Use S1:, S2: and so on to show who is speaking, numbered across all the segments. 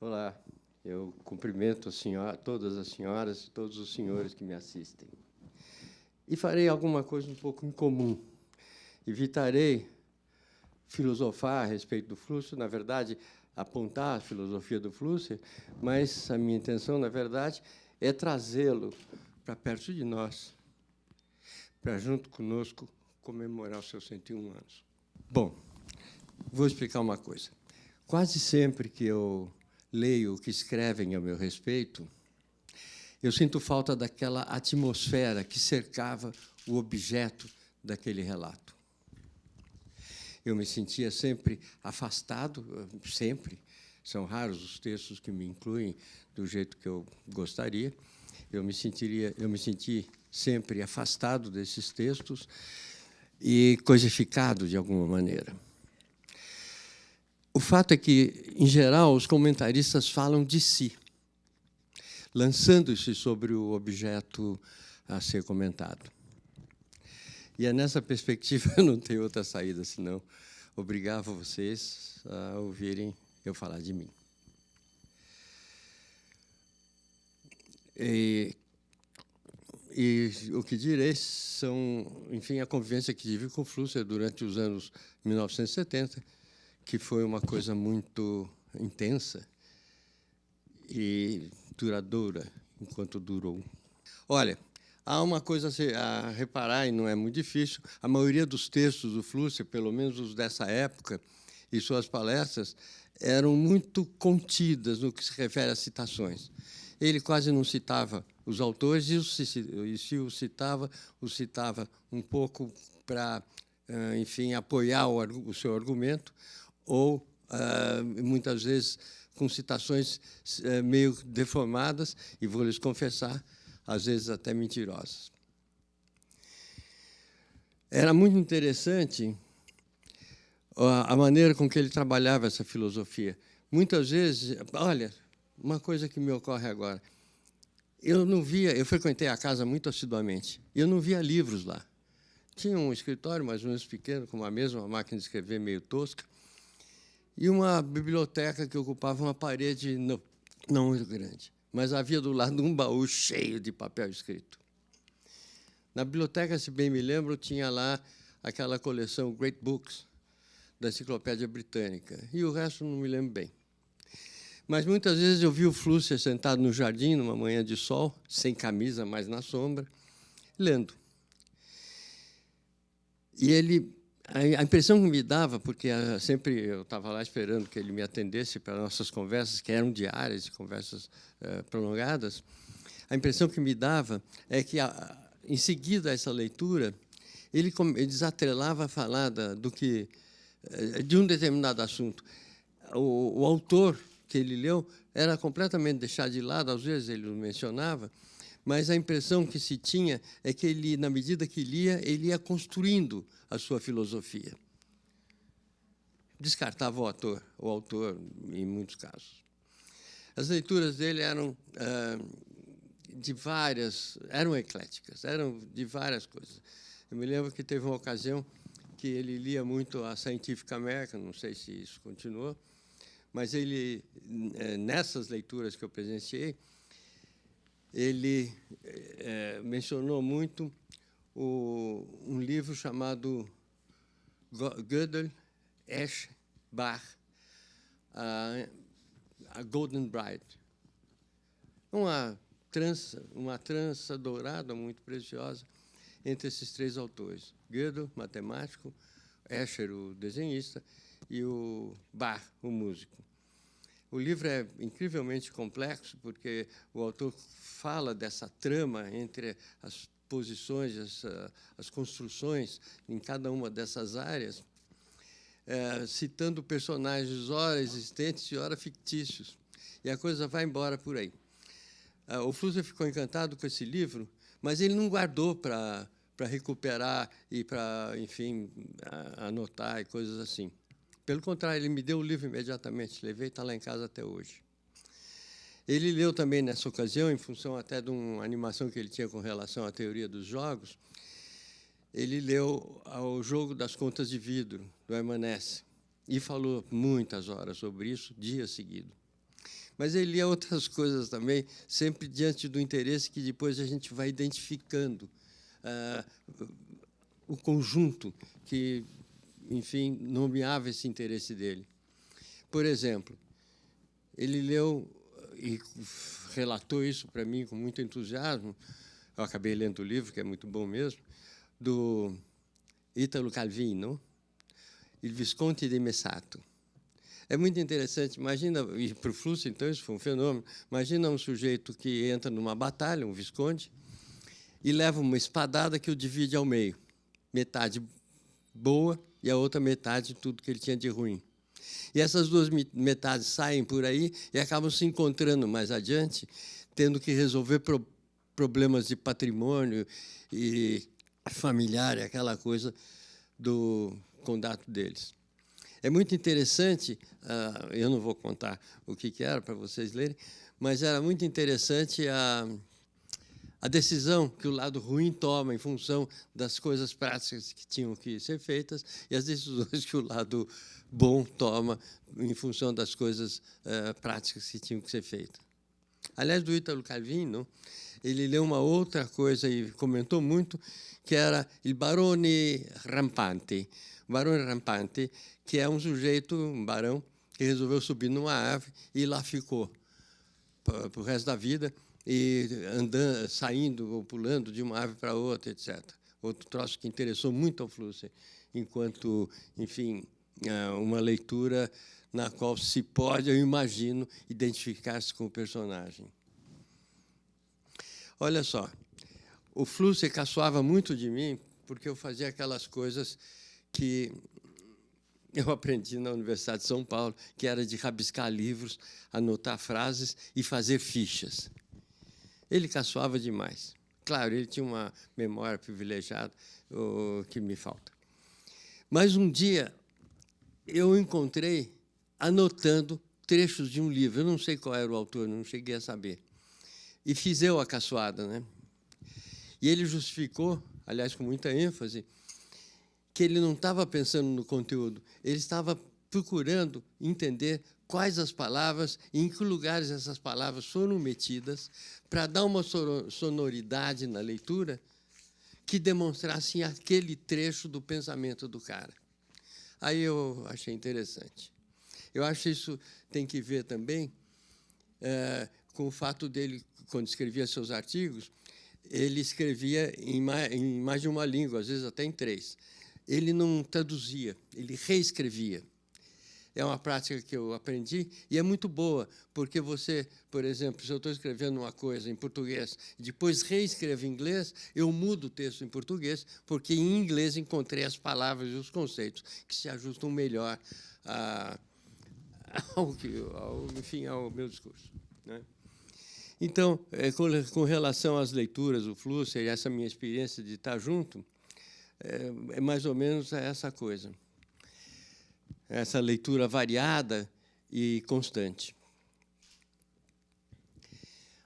S1: Olá, eu cumprimento a senhora, todas as senhoras e todos os senhores que me assistem. E farei alguma coisa um pouco incomum. Evitarei filosofar a respeito do Flusser, na verdade, apontar a filosofia do Flusser, mas a minha intenção, na verdade, é trazê-lo para perto de nós, para, junto conosco, comemorar os seus 101 anos. Bom, vou explicar uma coisa. Quase sempre que eu leio o que escrevem a meu respeito, eu sinto falta daquela atmosfera que cercava o objeto daquele relato. Eu me sentia sempre afastado, sempre. São raros os textos que me incluem do jeito que eu gostaria. Eu me senti sempre afastado desses textos e coisificado de alguma maneira. O fato é que, em geral, os comentaristas falam de si, lançando-se sobre o objeto a ser comentado. E é nessa perspectiva, eu não tenho outra saída, senão obrigar vocês a ouvirem eu falar de mim. E o que direi são, enfim, a convivência que tive com o Flusser durante os anos 1970, que foi uma coisa muito intensa e duradoura, enquanto durou. Olha, há uma coisa a reparar, e não é muito difícil, a maioria dos textos do Flusser, pelo menos os dessa época, e suas palestras, eram muito contidas no que se refere às citações. Ele quase não citava os autores, e se o citava um pouco para, enfim, apoiar o seu argumento, ou, muitas vezes, com citações meio deformadas, e vou lhes confessar, às vezes até mentirosas. Era muito interessante a maneira com que ele trabalhava essa filosofia. Muitas vezes, olha, uma coisa que me ocorre agora, eu frequentei a casa muito assiduamente, e eu não via livros lá. Tinha um escritório mais ou menos pequeno, com uma mesa, uma máquina de escrever meio tosca, e uma biblioteca que ocupava uma parede não muito grande, mas havia do lado um baú cheio de papel escrito. Na biblioteca, se bem me lembro, tinha lá aquela coleção Great Books, da Enciclopédia Britânica, e o resto não me lembro bem. Mas muitas vezes eu vi o Flusser sentado no jardim, numa manhã de sol, sem camisa, mas na sombra, lendo. E ele... A impressão que me dava, porque sempre eu estava lá esperando que ele me atendesse para nossas conversas, que eram diárias, conversas prolongadas, a impressão que me dava é que, em seguida a essa leitura, ele desatrelava a falar de um determinado assunto. O autor que ele leu era completamente deixado de lado, às vezes ele o mencionava, mas a impressão que se tinha é que ele, na medida que lia, ele ia construindo a sua filosofia. Descartava o autor, em muitos casos. As leituras dele eram eram ecléticas, eram de várias coisas. Eu me lembro que teve uma ocasião que ele lia muito a Scientific American, não sei se isso continuou, mas ele, nessas leituras que eu presenciei, ele mencionou muito um livro chamado Gödel, Escher, Bach, a Golden Bride. Uma trança dourada muito preciosa entre esses três autores. Gödel, matemático, Escher, o desenhista, e o Bach, o músico. O livro é incrivelmente complexo, porque o autor fala dessa trama entre as posições, as construções em cada uma dessas áreas, citando personagens ora existentes e ora fictícios. E a coisa vai embora por aí. O Flusser ficou encantado com esse livro, mas ele não guardou para recuperar e para, enfim, anotar e coisas assim. Pelo contrário, ele me deu o livro imediatamente, levei, está lá em casa até hoje. Ele leu também, nessa ocasião, em função até de uma animação que ele tinha com relação à teoria dos jogos, ele leu O Jogo das Contas de Vidro, do Hermann Hesse, e falou muitas horas sobre isso, dia seguido. Mas ele lia outras coisas também, sempre diante do interesse que depois a gente vai identificando o conjunto que, enfim, nomeava esse interesse dele. Por exemplo, ele leu e relatou isso para mim com muito entusiasmo. Eu acabei lendo o livro, que é muito bom mesmo, do Ítalo Calvino, Il Visconti di Messato. É muito interessante. Imagina, e para o Flusser, então, isso foi um fenômeno. Imagina um sujeito que entra numa batalha, um visconde, e leva uma espadada que o divide ao meio. Metade boa e a outra metade tudo que ele tinha de ruim. E essas duas metades saem por aí e acabam se encontrando mais adiante, tendo que resolver problemas de patrimônio e familiar, aquela coisa do contato deles. É muito interessante, eu não vou contar o que era para vocês lerem, mas era muito interessante a decisão que o lado ruim toma em função das coisas práticas que tinham que ser feitas e as decisões que o lado bom toma em função das coisas práticas que tinham que ser feitas. Aliás, do Ítalo Calvino, ele leu uma outra coisa e comentou muito, que era Il Barone Rampante. O Barone Rampante, que é um sujeito, um barão, que resolveu subir numa árvore e lá ficou para o resto da vida, e andando, saindo ou pulando de uma árvore para outra, etc. Outro troço que interessou muito ao Flusser, enquanto, enfim, uma leitura na qual se pode, eu imagino, identificar-se com o personagem. Olha só, o Flusser caçoava muito de mim porque eu fazia aquelas coisas que eu aprendi na Universidade de São Paulo, que era de rabiscar livros, anotar frases e fazer fichas. Ele caçoava demais. Claro, ele tinha uma memória privilegiada, que me falta. Mas um dia eu o encontrei anotando trechos de um livro. Eu não sei qual era o autor, não cheguei a saber. E fiz eu a caçoada, né? E ele justificou, aliás, com muita ênfase, que ele não estava pensando no conteúdo, ele estava procurando entender quais as palavras e em que lugares essas palavras foram metidas para dar uma sonoridade na leitura que demonstrasse aquele trecho do pensamento do cara. Aí eu achei interessante. Eu acho que isso tem que ver também com o fato dele, quando escrevia seus artigos, ele escrevia em mais de uma língua, às vezes até em 3. Ele não traduzia, ele reescrevia. É uma prática que eu aprendi e é muito boa, porque você, por exemplo, se eu estou escrevendo uma coisa em português e depois reescrevo em inglês, eu mudo o texto em português, porque em inglês encontrei as palavras e os conceitos que se ajustam melhor enfim, ao meu discurso, né? Então, com relação às leituras, o Flusser, e essa minha experiência de estar junto, é mais ou menos essa coisa. Essa leitura variada e constante.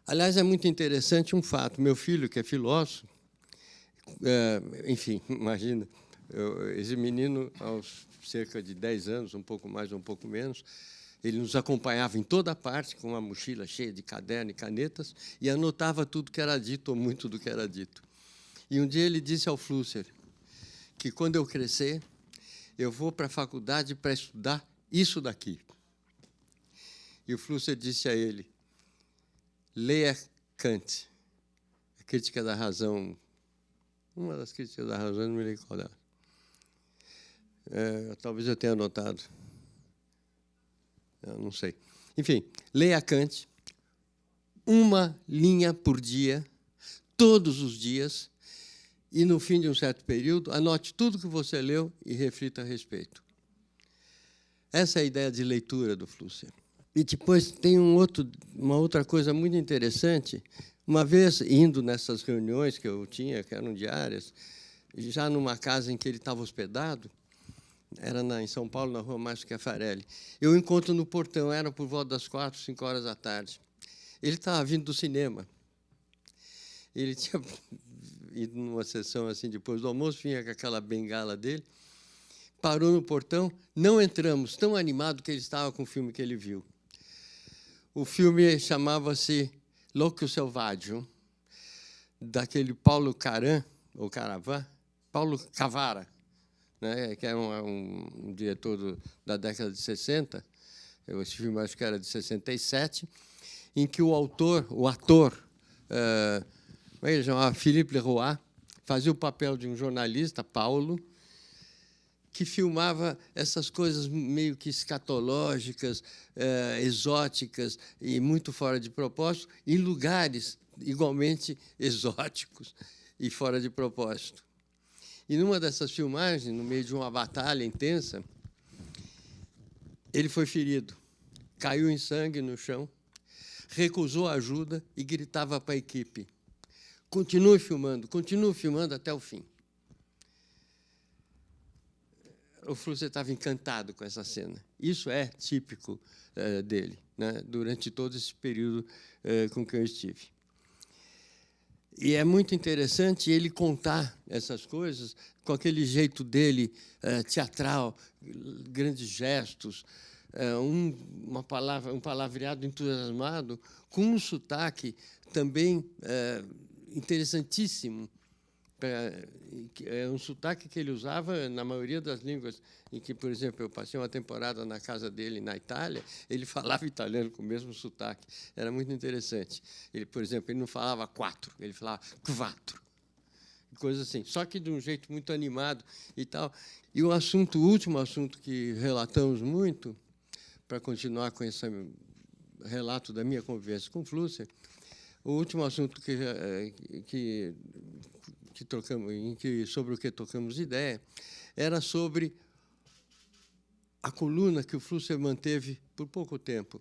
S1: Aliás, é muito interessante um fato. Meu filho, que é filósofo, enfim, imagina, esse menino, aos cerca de 10 anos, um pouco mais ou um pouco menos, ele nos acompanhava em toda parte, com uma mochila cheia de caderno e canetas, e anotava tudo que era dito, ou muito do que era dito. E um dia ele disse ao Flusser que, quando eu crescer, eu vou para a faculdade para estudar isso daqui. E o Flusser disse a ele, leia Kant, a Crítica da Razão, uma das Críticas da Razão, não me lembro qual era. Talvez eu tenha anotado. Eu não sei. Enfim, leia Kant, uma linha por dia, todos os dias, e, no fim de um certo período, anote tudo que você leu e reflita a respeito. Essa é a ideia de leitura do Flusser. E depois tem uma outra coisa muito interessante. Uma vez, indo nessas reuniões que eu tinha, que eram diárias, já numa casa em que ele estava hospedado, era em São Paulo, na Rua Márcio Schiafarelli, eu o encontro no portão, era por volta das 4, 5 horas da tarde. Ele estava vindo do cinema. Ele tinha ido numa sessão assim depois do almoço, vinha com aquela bengala dele, parou no portão, não entramos, tão animado que ele estava com o filme que ele viu. O filme chamava-se Louco Selvaggio, daquele Paulo Caran, ou Caravan, Paulo Cavara, né, que é um diretor da década de 60. Esse filme acho que era de 67, em que o ator, como ele chamava, Philippe Leroy, fazia o papel de um jornalista, Paulo, que filmava essas coisas meio que escatológicas, exóticas e muito fora de propósito, em lugares igualmente exóticos e fora de propósito. E, numa dessas filmagens, no meio de uma batalha intensa, ele foi ferido, caiu em sangue no chão, recusou ajuda e gritava para a equipe: continue filmando até o fim. O Flusser estava encantado com essa cena. Isso é típico dele, né, durante todo esse período com que eu estive. E é muito interessante ele contar essas coisas com aquele jeito dele teatral, grandes gestos, um palavreado entusiasmado, com um sotaque também interessantíssimo. É um sotaque que ele usava na maioria das línguas em que, por exemplo, eu passei uma temporada na casa dele, na Itália, ele falava italiano com o mesmo sotaque. Era muito interessante. Ele, por exemplo, ele não falava quattro, ele falava quattro, coisa assim, só que de um jeito muito animado e tal. E o último assunto que relatamos muito, para continuar com esse relato da minha convivência com o Flusser, o último assunto sobre o que trocamos ideia era sobre a coluna que o Flusser manteve por pouco tempo,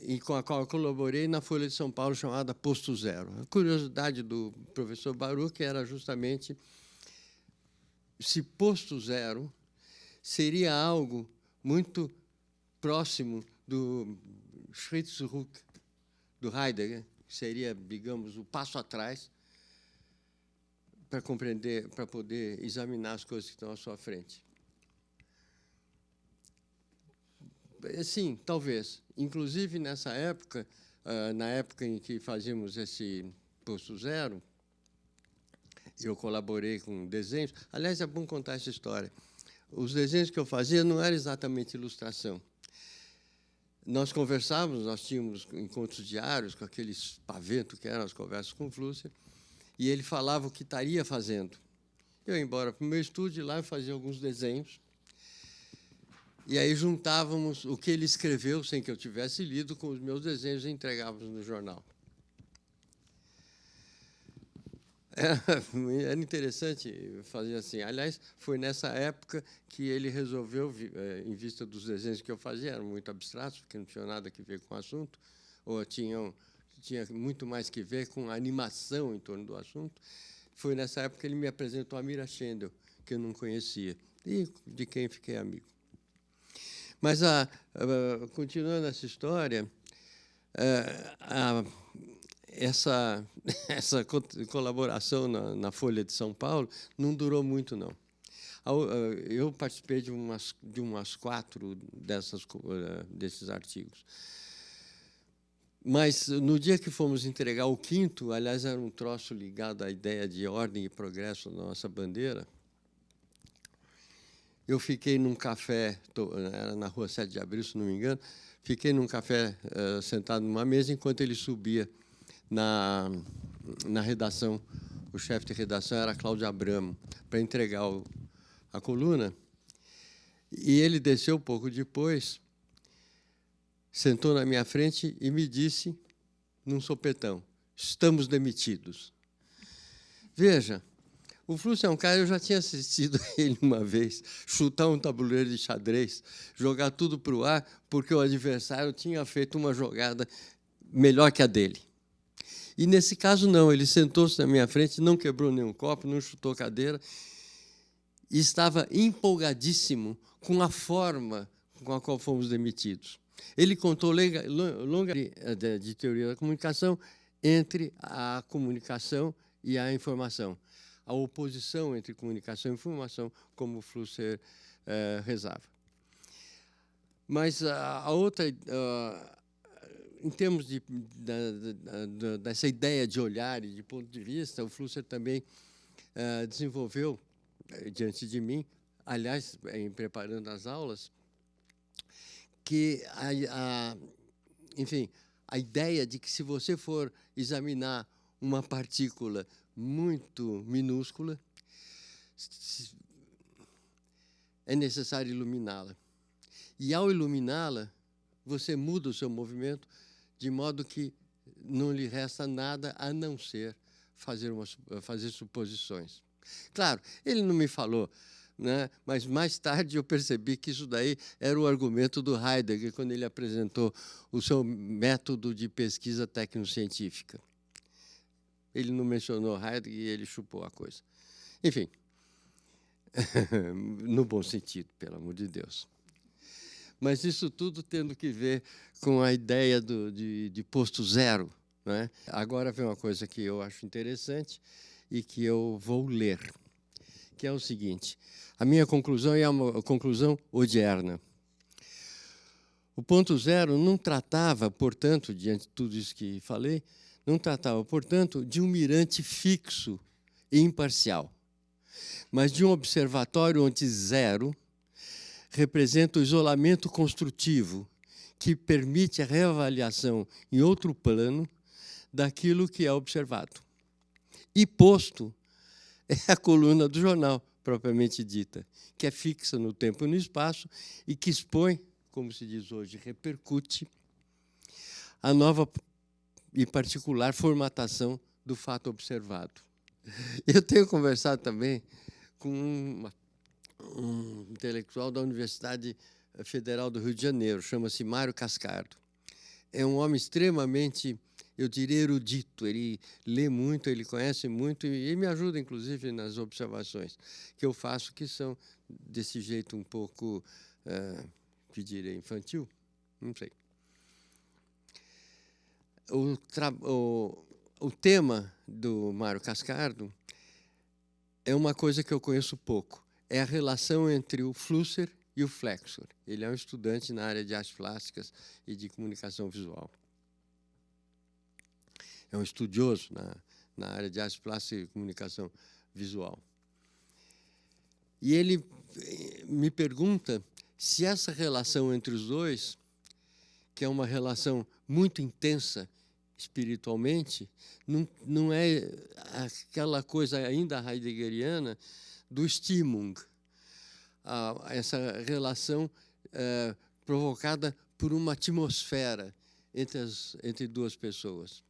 S1: e com a qual eu colaborei na Folha de São Paulo, chamada Posto Zero. A curiosidade do professor Baruch era justamente se Posto Zero seria algo muito próximo do Schritt's-Ruck, do Heidegger, que seria, digamos, o passo atrás para compreender, para poder examinar as coisas que estão à sua frente. Sim, talvez. Inclusive, nessa época, na época em que fazíamos esse Posto Zero, eu colaborei com desenhos. Aliás, é bom contar essa história. Os desenhos que eu fazia não eram exatamente ilustração. Nós conversávamos, nós tínhamos encontros diários com aqueles paventos que eram as conversas com o Flusser, e ele falava o que estaria fazendo. Eu ia embora para o meu estúdio, e lá eu fazia alguns desenhos, e aí juntávamos o que ele escreveu, sem que eu tivesse lido, com os meus desenhos e entregávamos no jornal. Era interessante fazer assim. Aliás, foi nessa época que ele resolveu, em vista dos desenhos que eu fazia, eram muito abstratos, porque não tinham nada a ver com o assunto, ou tinha muito mais que ver com a animação em torno do assunto. Foi nessa época que ele me apresentou a Mira Schendel, que eu não conhecia, e de quem fiquei amigo. Mas, continuando essa história, essa colaboração na Folha de São Paulo não durou muito, não. Eu participei de umas 4 desses artigos. Mas, no dia que fomos entregar o 5º, aliás, era um troço ligado à ideia de ordem e progresso da nossa bandeira, eu fiquei num café, era na Rua 7 de Abril, se não me engano, fiquei num café sentado numa mesa enquanto ele subia na redação. O chefe de redação era Cláudio Abramo, para entregar a coluna. E ele desceu pouco depois, sentou na minha frente e me disse, num sopetão: estamos demitidos. Veja, o Flusser é um cara, eu já tinha assistido a ele uma vez, chutar um tabuleiro de xadrez, jogar tudo para o ar, porque o adversário tinha feito uma jogada melhor que a dele. E, nesse caso, não. Ele sentou-se na minha frente, não quebrou nenhum copo, não chutou cadeira, e estava empolgadíssimo com a forma com a qual fomos demitidos. Ele contou longa de teoria da comunicação entre a comunicação e a informação, a oposição entre comunicação e informação, como o Flusser rezava. Mas a outra em termos dessa ideia de olhar e de ponto de vista, o Flusser também desenvolveu, diante de mim, aliás, em preparando as aulas, que, enfim, a ideia de que, se você for examinar uma partícula muito minúscula, é necessário iluminá-la. E, ao iluminá-la, você muda o seu movimento de modo que não lhe resta nada a não ser fazer suposições. Claro, ele não me falou, né? Mas mais tarde eu percebi que isso daí era o argumento do Heidegger, quando ele apresentou o seu método de pesquisa tecnocientífica. Ele não mencionou Heidegger e ele chupou a coisa. Enfim, no bom sentido, pelo amor de Deus. Mas isso tudo tendo que ver com a ideia de posto zero, né? Agora vem uma coisa que eu acho interessante e que eu vou ler, que é o seguinte: a minha conclusão é uma conclusão odierna. O ponto zero não tratava, portanto, diante de tudo isso que falei, não tratava, portanto, de um mirante fixo e imparcial, mas de um observatório onde zero representa o isolamento construtivo que permite a reavaliação em outro plano daquilo que é observado. E posto é a coluna do jornal, propriamente dita, que é fixa no tempo e no espaço e que expõe, como se diz hoje, repercute a nova e particular formatação do fato observado. Eu tenho conversado também com um intelectual da Universidade Federal do Rio de Janeiro, chama-se Mário Cascardo. É um homem extremamente, eu diria, erudito. Ele lê muito, ele conhece muito e me ajuda, inclusive, nas observações que eu faço, que são desse jeito um pouco, que direi, infantil, não sei. O tema do Mário Cascardo é uma coisa que eu conheço pouco. É a relação entre o Flusser e o Flexor. Ele é um estudante na área de artes plásticas e de comunicação visual. É um estudioso na área de artes plásticas e comunicação visual. E ele me pergunta se essa relação entre os dois, que é uma relação muito intensa espiritualmente, não é aquela coisa ainda heideggeriana do Stimmung, essa relação provocada por uma atmosfera entre duas pessoas.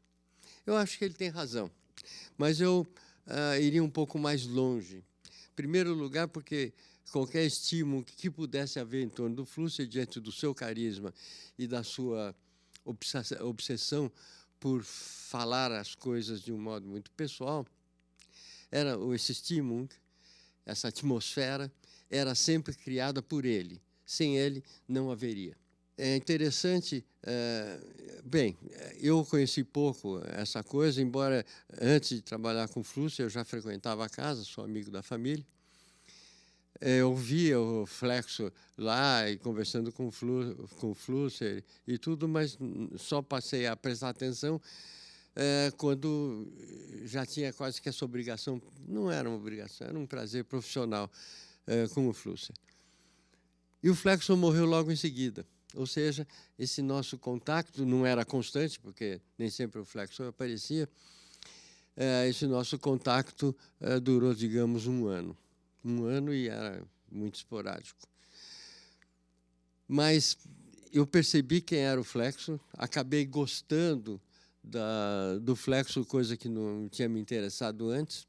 S1: Eu acho que ele tem razão, mas eu iria um pouco mais longe. Em primeiro lugar, porque qualquer estímulo que pudesse haver em torno do Flusser, diante do seu carisma e da sua obsessão por falar as coisas de um modo muito pessoal, era esse estímulo, essa atmosfera, era sempre criada por ele. Sem ele, não haveria. É interessante, bem, eu conheci pouco essa coisa, embora antes de trabalhar com o Flusser, eu já frequentava a casa, sou amigo da família. Eu via o Flexor lá e conversando com o Flusser e tudo, mas só passei a prestar atenção quando já tinha quase que essa obrigação, não era uma obrigação, era um prazer profissional com o Flusser. E o Flexor morreu logo em seguida, ou seja, esse nosso contato não era constante, porque nem sempre o Flexor aparecia, esse nosso contato durou, digamos, um ano e era muito esporádico. Mas eu percebi quem era o Flexor, acabei gostando do Flexor, coisa que não tinha me interessado antes,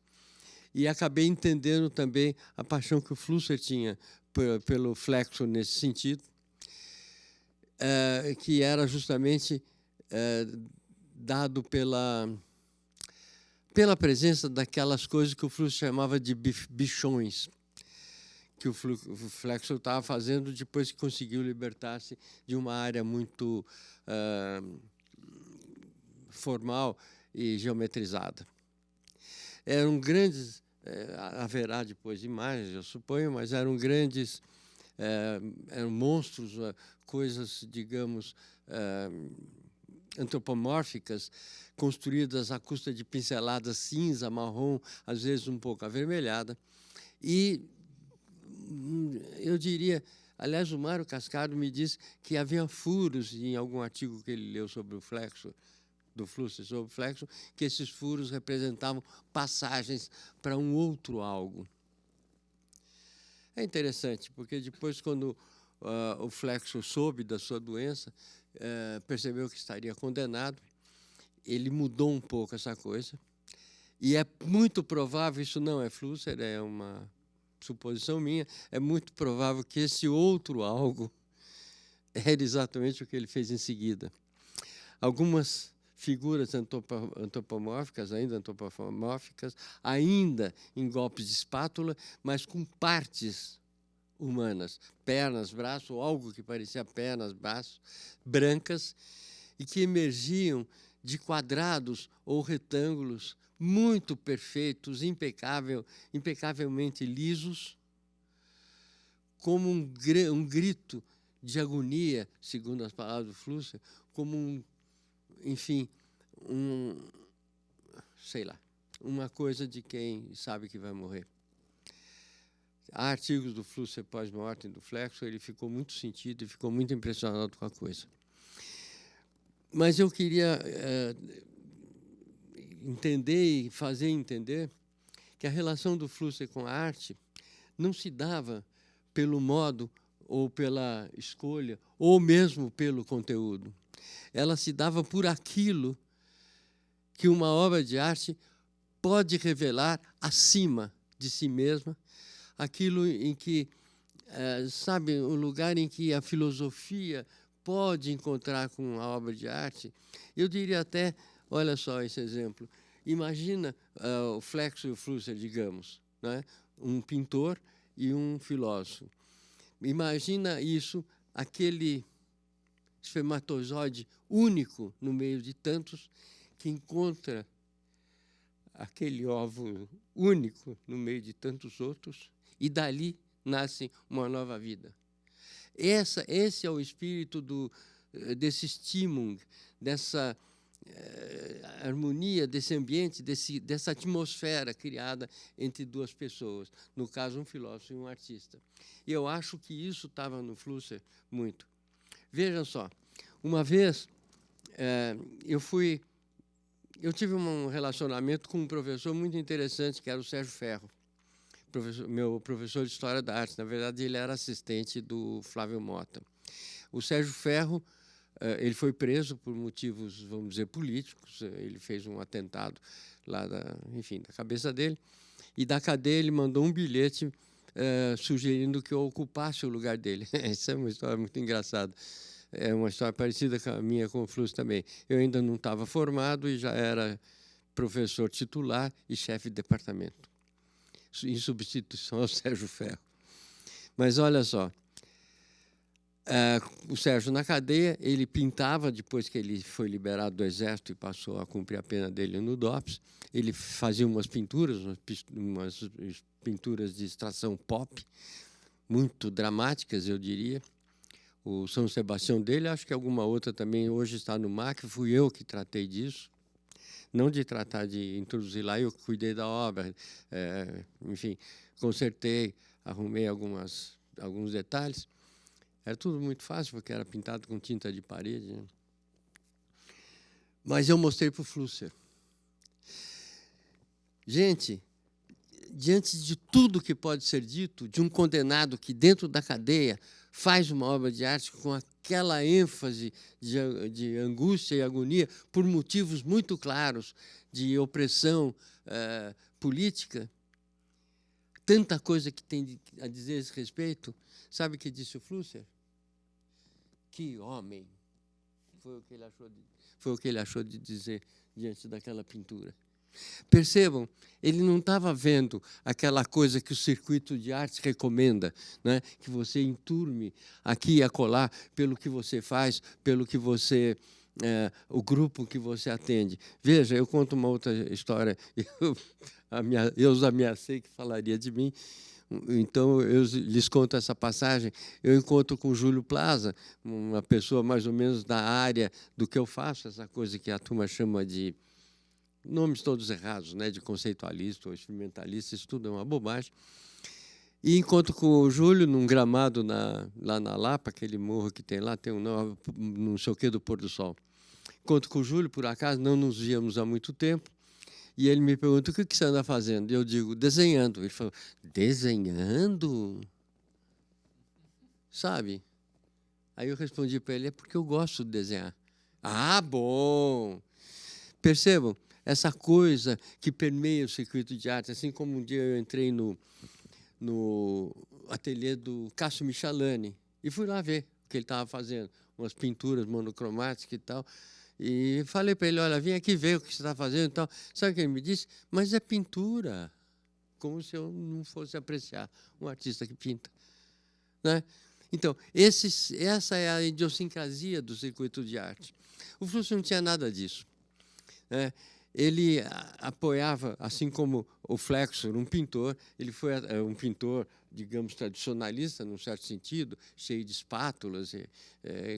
S1: e acabei entendendo também a paixão que o Flusser tinha pelo Flexor nesse sentido, que era justamente dado pela presença daquelas coisas que o Flusser chamava de bichões, que o Flexor estava fazendo depois que conseguiu libertar-se de uma área muito formal e geometrizada. Eram grandes, haverá depois imagens, eu suponho, mas eram grandes, eram monstros, coisas, digamos, antropomórficas, construídas à custa de pinceladas cinza, marrom, às vezes um pouco avermelhada. E eu diria, aliás, o Mário Cascado me disse que havia furos em algum artigo que ele leu sobre o Flexo, do Flusser sobre o Flexo, que esses furos representavam passagens para um outro algo. É interessante, porque depois, quando o Flexo soube da sua doença, percebeu que estaria condenado, ele mudou um pouco essa coisa, e é muito provável, isso não é Flusser, é uma suposição minha, é muito provável que esse outro algo era exatamente o que ele fez em seguida. Algumas figuras antropomórficas, ainda em golpes de espátula, mas com partes humanas, pernas, braços, ou algo que parecia pernas, braços, brancas, e que emergiam de quadrados ou retângulos muito perfeitos, impecavelmente lisos, como um grito de agonia, segundo as palavras do Flusser, como enfim, sei lá, uma coisa de quem sabe que vai morrer. Há artigos do Flusser pós-mortem do Flexo, ele ficou muito sentido e ficou muito impressionado com a coisa. Mas eu queria entender e fazer entender que a relação do Flusser com a arte não se dava pelo modo ou pela escolha, ou mesmo pelo conteúdo. Ela se dava por aquilo que uma obra de arte pode revelar acima de si mesma, aquilo em que, sabe, o lugar em que a filosofia pode encontrar com a obra de arte. Eu diria até, olha só esse exemplo, imagina o Flexo e o Flusser, digamos, né? Um pintor e um filósofo. Imagina isso, aquele espermatozoide único no meio de tantos, que encontra aquele óvulo único no meio de tantos outros, e dali nasce uma nova vida. Esse é o espírito desse estímulo, dessa harmonia, desse ambiente, dessa atmosfera criada entre duas pessoas, no caso, um filósofo e um artista. E eu acho que isso estava no Flusser muito. Vejam só, uma vez eu tive um relacionamento com um professor muito interessante, que era o Sérgio Ferro, meu professor de História da Arte. Na verdade, ele era assistente do Flávio Mota. O Sérgio Ferro, ele foi preso por motivos, vamos dizer, políticos. Ele fez um atentado lá, enfim, da cabeça dele. E da cadeia ele mandou um bilhete sugerindo que eu ocupasse o lugar dele. Essa é uma história muito engraçada. É uma história parecida com a minha com o Flusser também. Eu ainda não estava formado e já era professor titular e chefe de departamento, em substituição ao Sérgio Ferro. Mas olha só, o Sérgio na cadeia, ele pintava, depois que ele foi liberado do Exército e passou a cumprir a pena dele no DOPS, ele fazia umas pinturas de extração pop, muito dramáticas, eu diria. O São Sebastião dele, acho que alguma outra também hoje está no MAC, fui eu que tratei disso. Não de tratar de introduzir lá, eu cuidei da obra, enfim, consertei, arrumei alguns detalhes. Era tudo muito fácil, porque era pintado com tinta de parede, né? Mas eu mostrei para o Flusser. Gente, diante de tudo que pode ser dito, de um condenado que dentro da cadeia faz uma obra de arte com aquela ênfase de angústia e agonia por motivos muito claros de opressão política, tanta coisa que tem a dizer a esse respeito. Sabe o que disse o Flusser? Que homem! Foi o que ele achou de dizer diante daquela pintura. Percebam, ele não estava vendo aquela coisa que o circuito de arte recomenda, né? Que você enturme aqui e acolá pelo que você faz, pelo que você, o grupo que você atende. Veja, eu conto uma outra história, eu os ameacei que falaria de mim. Então, eu lhes conto essa passagem. Eu encontro com o Júlio Plaza, uma pessoa mais ou menos da área do que eu faço, essa coisa que a turma chama de nomes todos errados, né, de conceitualista ou experimentalista, isso tudo é uma bobagem. E encontro com o Júlio num gramado lá na Lapa, aquele morro que tem lá, tem um nome, não sei o quê, do pôr do sol. Encontro com o Júlio, por acaso, não nos víamos há muito tempo, e ele me pergunta: o que você anda fazendo? E eu digo: desenhando. Ele falou: desenhando? Sabe? Aí eu respondi para ele: é porque eu gosto de desenhar. Ah, bom! Percebam, essa coisa que permeia o circuito de arte, assim como um dia eu entrei no ateliê do Cássio Michelani e fui lá ver o que ele estava fazendo, umas pinturas monocromáticas e tal. E falei para ele: olha, vem aqui ver o que você está fazendo e tal. Sabe o que ele me disse? Mas é pintura. Como se eu não fosse apreciar um artista que pinta. Né? Então, essa é a idiosincrasia do circuito de arte. O Flusser não tinha nada disso. Né? Ele apoiava, assim como o Flexor, um pintor. Ele foi um pintor, digamos, tradicionalista, num certo sentido, cheio de espátulas,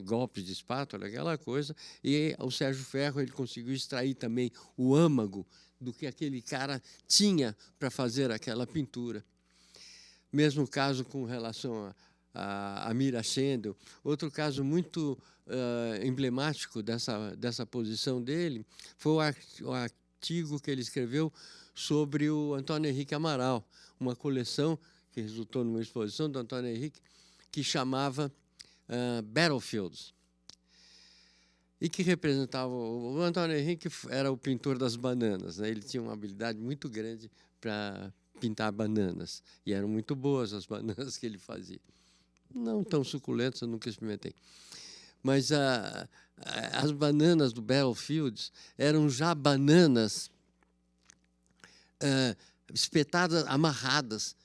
S1: golpes de espátula, aquela coisa. E o Sérgio Ferro, ele conseguiu extrair também o âmago do que aquele cara tinha para fazer aquela pintura. Mesmo caso com relação a Mira Schendel. Outro caso muito emblemático dessa posição dele foi o artigo que ele escreveu sobre o Antônio Henrique Amaral, uma coleção que resultou numa exposição do Antônio Henrique que chamava Battlefields, e que representava... O Antônio Henrique era o pintor das bananas, né? Ele tinha uma habilidade muito grande para pintar bananas, e eram muito boas as bananas que ele fazia. Não tão suculentas, eu nunca experimentei. Mas as bananas do Battlefields eram já bananas espetadas, amarradas,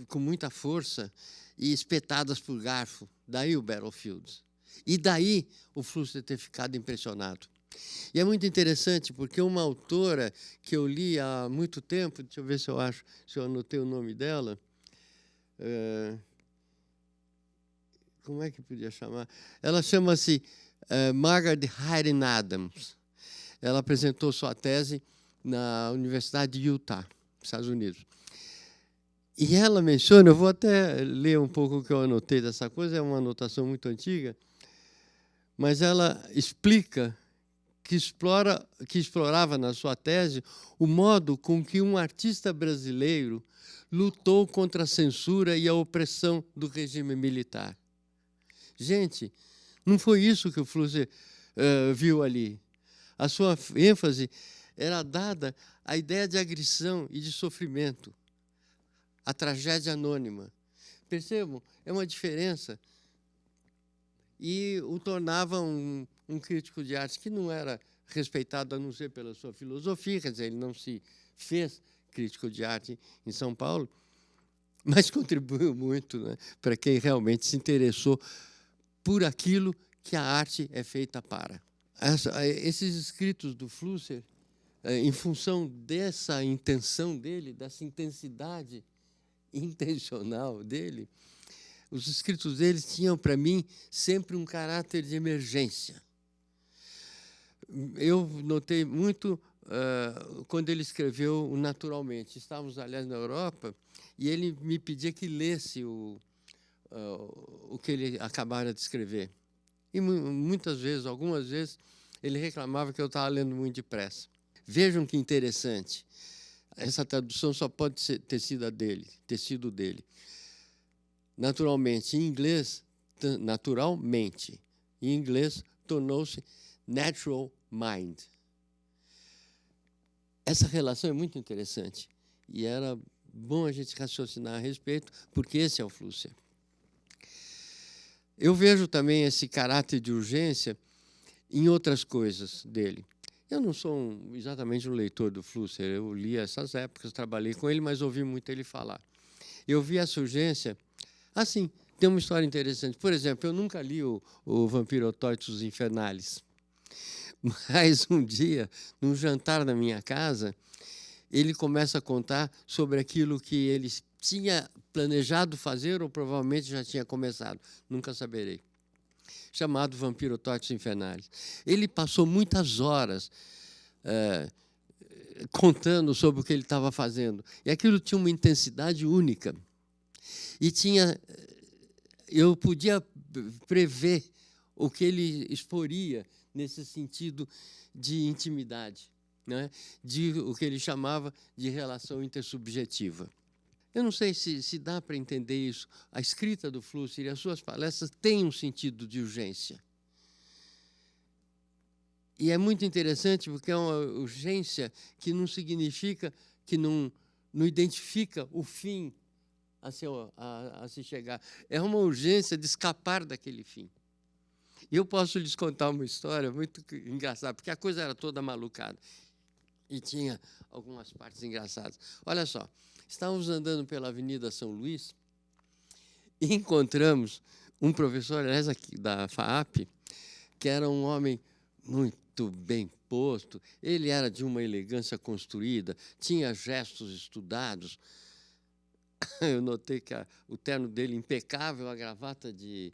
S1: com muita força, e espetadas por garfo. Daí o Battlefields. E daí o Flusser ter ficado impressionado. E é muito interessante, porque uma autora que eu li há muito tempo, deixa eu ver se eu anotei o nome dela, como é que podia chamar? Ela chama-se Margaret Hayden Adams. Ela apresentou sua tese na Universidade de Utah, Estados Unidos. E ela menciona, eu vou até ler um pouco o que eu anotei dessa coisa, é uma anotação muito antiga, mas ela explica que explorava na sua tese o modo com que um artista brasileiro lutou contra a censura e a opressão do regime militar. Gente, não foi isso que o Flusser viu ali. A sua ênfase era dada à ideia de agressão e de sofrimento, a tragédia anônima. Percebam? É uma diferença. E o tornava um crítico de arte que não era respeitado a não ser pela sua filosofia, quer dizer, ele não se fez crítico de arte em São Paulo, mas contribuiu muito, né, para quem realmente se interessou por aquilo que a arte é feita para. Esses escritos do Flusser, em função dessa intenção dele, dessa intensidade intencional dele, os escritos dele tinham, para mim, sempre um caráter de emergência. Eu notei muito quando ele escreveu o Naturalmente. Estávamos, aliás, na Europa, e ele me pedia que lesse o que ele acabara de escrever. E muitas vezes, algumas vezes, ele reclamava que eu estava lendo muito depressa. Vejam que interessante. Essa tradução só pode ter sido dele. Naturalmente, em inglês, naturalmente. Em inglês, tornou-se natural mind. Essa relação é muito interessante. E era bom a gente raciocinar a respeito, porque esse é o Flusser. Eu vejo também esse caráter de urgência em outras coisas dele. Eu não sou exatamente um leitor do Flusser, eu li essas épocas, trabalhei com ele, mas ouvi muito ele falar. Eu vi essa urgência. Assim, tem uma história interessante. Por exemplo, eu nunca li o Vampirotoitos Infernalis, mas um dia, num jantar na minha casa, ele começa a contar sobre aquilo que ele tinha planejado fazer ou provavelmente já tinha começado, nunca saberei, chamado Vampirototes Infernales. Ele passou muitas horas contando sobre o que ele estava fazendo, e aquilo tinha uma intensidade única. E eu podia prever o que ele exporia nesse sentido de intimidade, né? De o que ele chamava de relação intersubjetiva. Eu não sei se dá para entender isso. A escrita do Flusser e as suas palestras têm um sentido de urgência. E é muito interessante porque é uma urgência que não significa, que não identifica o fim a se chegar. É uma urgência de escapar daquele fim. E eu posso lhes contar uma história muito engraçada, porque a coisa era toda malucada. E tinha algumas partes engraçadas. Olha só, estávamos andando pela Avenida São Luís e encontramos um professor, aliás, aqui da FAAP, que era um homem muito bem posto. Ele era de uma elegância construída, tinha gestos estudados. Eu notei que o terno dele impecável, a gravata de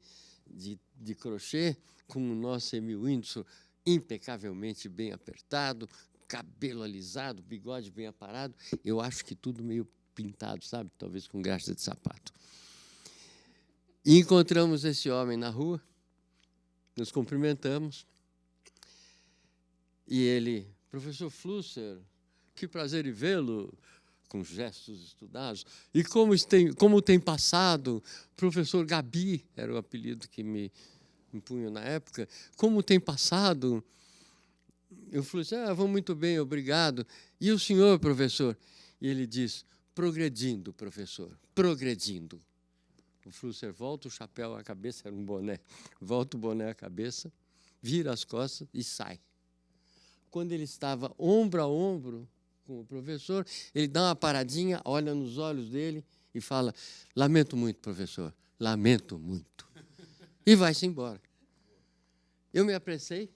S1: crochê, com o nosso Emil Windsor impecavelmente bem apertado, cabelo alisado, bigode bem aparado. Eu acho que tudo meio pintado, sabe? Talvez com graxa de sapato. E encontramos esse homem na rua, nos cumprimentamos, e ele, professor Flusser, que prazer em vê-lo, com gestos estudados. E como tem passado, professor Gabi, era o apelido que me impunham na época, como tem passado? Eu falei assim, vou muito bem, obrigado. E o senhor, professor? E ele diz, progredindo, professor, progredindo. O Flusser volta o chapéu à cabeça, era um boné, volta o boné à cabeça, vira as costas e sai. Quando ele estava ombro a ombro com o professor, ele dá uma paradinha, olha nos olhos dele e fala, lamento muito, professor, lamento muito. E vai-se embora. Eu me apressei,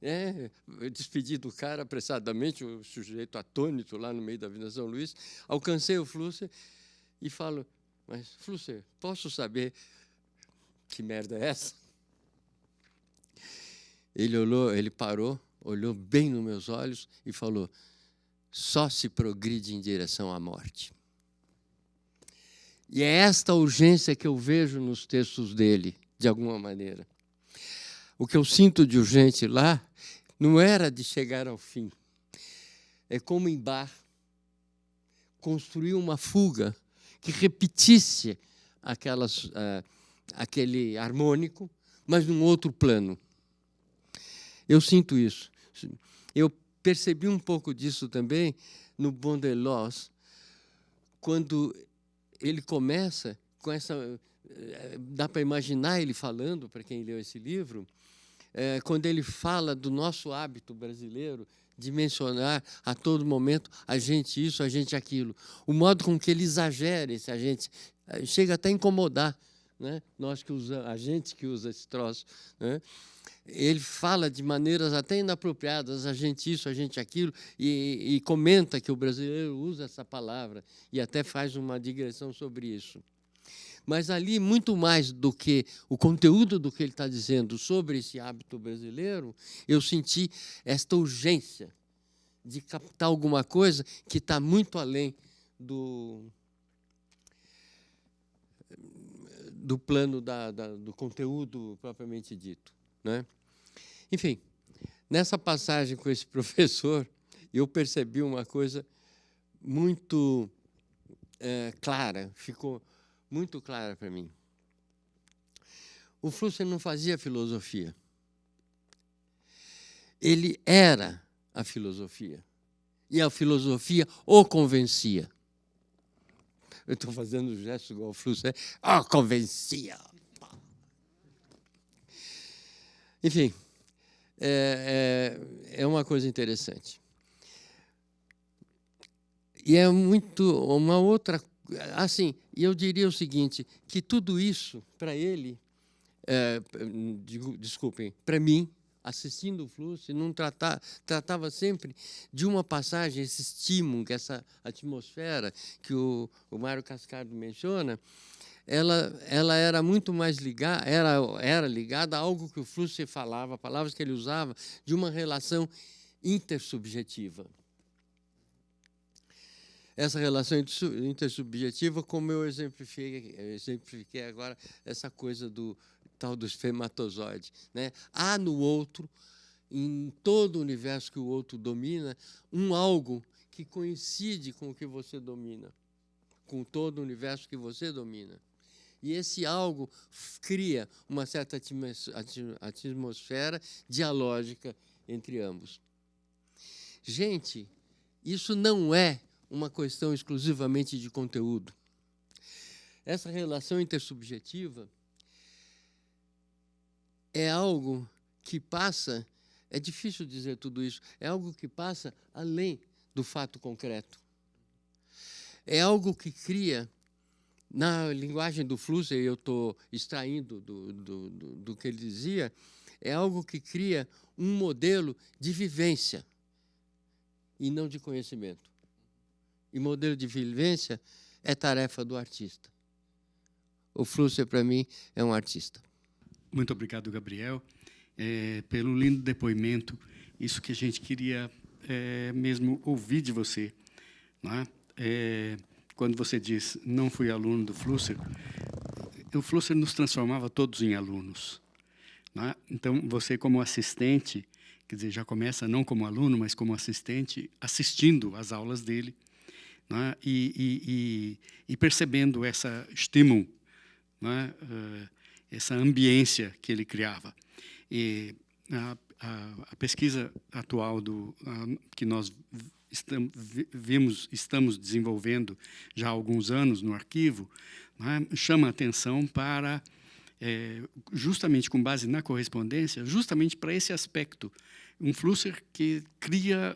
S1: eu despedi do cara apressadamente, o sujeito atônito lá no meio da Avenida São Luís, alcancei o Flusser e falo, mas, Flusser, posso saber que merda é essa? Ele parou, olhou bem nos meus olhos e falou, só se progride em direção à morte. E é esta urgência que eu vejo nos textos dele, de alguma maneira. O que eu sinto de urgente lá não era de chegar ao fim. É como em Bach, construir uma fuga que repetisse aquele harmônico, mas num outro plano. Eu sinto isso. Eu percebi um pouco disso também no Bondelos, quando ele começa com essa... Dá para imaginar ele falando, para quem leu esse livro, quando ele fala do nosso hábito brasileiro de mencionar a todo momento a gente isso, a gente aquilo. O modo com que ele exagera esse a gente chega até a incomodar, né? A gente que usa esse troço, né? Ele fala de maneiras até inapropriadas, a gente isso, a gente aquilo, e comenta que o brasileiro usa essa palavra e até faz uma digressão sobre isso. Mas ali, muito mais do que o conteúdo do que ele está dizendo sobre esse hábito brasileiro, eu senti esta urgência de captar alguma coisa que está muito além do plano do conteúdo propriamente dito, né? Enfim, nessa passagem com esse professor, eu percebi uma coisa muito clara, ficou muito clara para mim. O Flusser não fazia filosofia. Ele era a filosofia. E a filosofia o convencia. Eu estou fazendo o gesto igual o Flusser. Convencia! Enfim, é uma coisa interessante. E é muito uma outra... Assim, eu diria o seguinte, que tudo isso, para ele, desculpem, para mim, assistindo o fluxo, não tratava sempre de uma passagem, esse estímulo, essa atmosfera que o Mário Cascardo menciona, ela era muito mais ligada, era ligada a algo que o Flusser falava, palavras que ele usava, de uma relação intersubjetiva. Essa relação intersubjetiva, como eu exemplifiquei agora, essa coisa do tal do espermatozoide, né? Há no outro, em todo o universo que o outro domina, algo que coincide com o que você domina, com todo o universo que você domina. E esse algo cria uma certa atmosfera dialógica entre ambos. Gente, isso não é uma questão exclusivamente de conteúdo. Essa relação intersubjetiva é algo que passa, é difícil dizer tudo isso, é algo que passa além do fato concreto. É algo que cria, na linguagem do Flusser, eu estou extraindo do que ele dizia, é algo que cria um modelo de vivência e não de conhecimento. E modelo de vivência é tarefa do artista. O Flusser, para mim, é um artista.
S2: Muito obrigado, Gabriel, pelo lindo depoimento. Isso que a gente queria mesmo ouvir de você. Não é? Quando você diz, não fui aluno do Flusser, o Flusser nos transformava todos em alunos. Não é? Então, você, como assistente, quer dizer, já começa não como aluno, mas como assistente, assistindo às aulas dele, não é? E percebendo essa estímulo, não é? Essa ambiência que ele criava. E a pesquisa atual que nós estamos desenvolvendo já há alguns anos no arquivo, não é? Chama a atenção para, justamente com base na correspondência, justamente para esse aspecto. Um Flusser que cria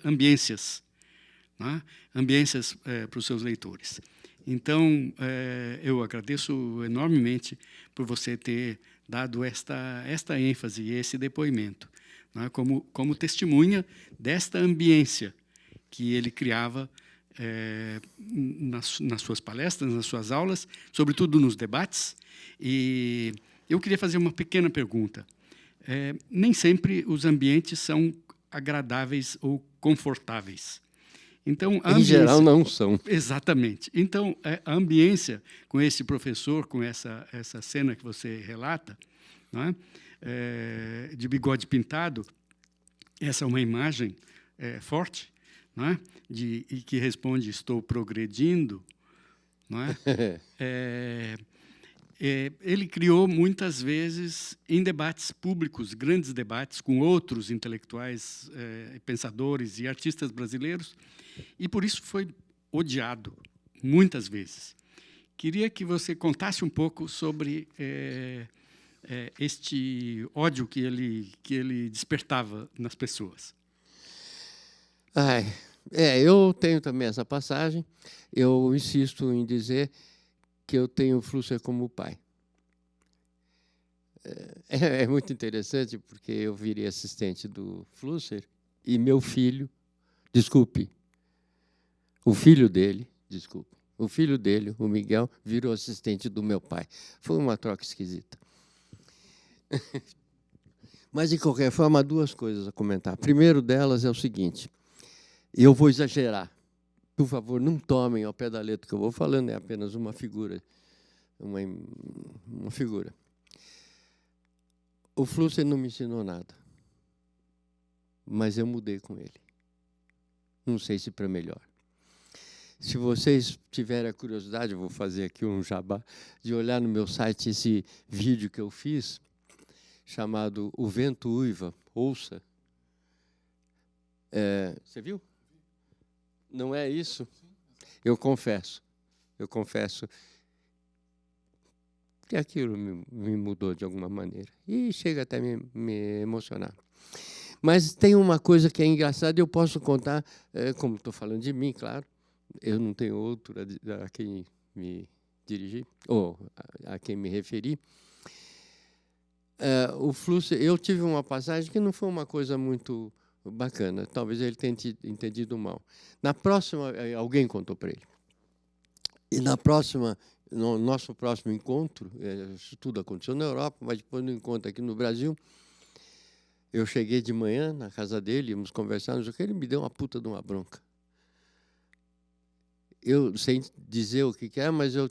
S2: ambiências, não é? Ambiências para os seus leitores. Então, eu agradeço enormemente por você ter dado esta ênfase e esse depoimento, não é? Como testemunha desta ambiência que ele criava nas suas palestras, nas suas aulas, sobretudo nos debates. E eu queria fazer uma pequena pergunta. Nem sempre os ambientes são agradáveis ou confortáveis. Então,
S1: em geral, não são.
S2: Exatamente. Então, a ambiência com esse professor, com essa cena que você relata, não é? De bigode pintado, essa é uma imagem forte, não é? E que responde, estou progredindo. Não é? Ele criou, muitas vezes, em debates públicos, grandes debates com outros intelectuais, pensadores e artistas brasileiros, e, por isso, foi odiado, muitas vezes. Queria que você contasse um pouco sobre este ódio que ele despertava nas pessoas.
S1: Eu tenho também essa passagem. Eu insisto em dizer que eu tenho o Flusser como pai. É muito interessante, porque eu virei assistente do Flusser e meu filho, o filho dele, o Miguel, virou assistente do meu pai. Foi uma troca esquisita. Mas, de qualquer forma, há duas coisas a comentar. A primeira delas é o seguinte, eu vou exagerar. Por favor, não tomem ao pé da letra que eu vou falando, é apenas uma figura. Uma figura. O Flusser não me ensinou nada, mas eu mudei com ele. Não sei se para melhor. Se vocês tiverem a curiosidade, eu vou fazer aqui um jabá, de olhar no meu site esse vídeo que eu fiz, chamado O Vento Uiva, ouça. Você viu? Não é isso? Eu confesso que aquilo me mudou de alguma maneira. E chega até me emocionar. Mas tem uma coisa que é engraçada, eu posso contar, como estou falando de mim, claro, eu não tenho outro a quem me dirigir, ou a quem me referir. o Flúcio, eu tive uma passagem que não foi uma coisa muito bacana. Talvez ele tenha entendido mal. Na próxima, alguém contou para ele. E no nosso próximo encontro, isso tudo aconteceu na Europa, mas depois no encontro aqui no Brasil, eu cheguei de manhã na casa dele, íamos conversar, não sei o que, ele me deu uma puta de uma bronca. Eu, sem dizer o que era, mas eu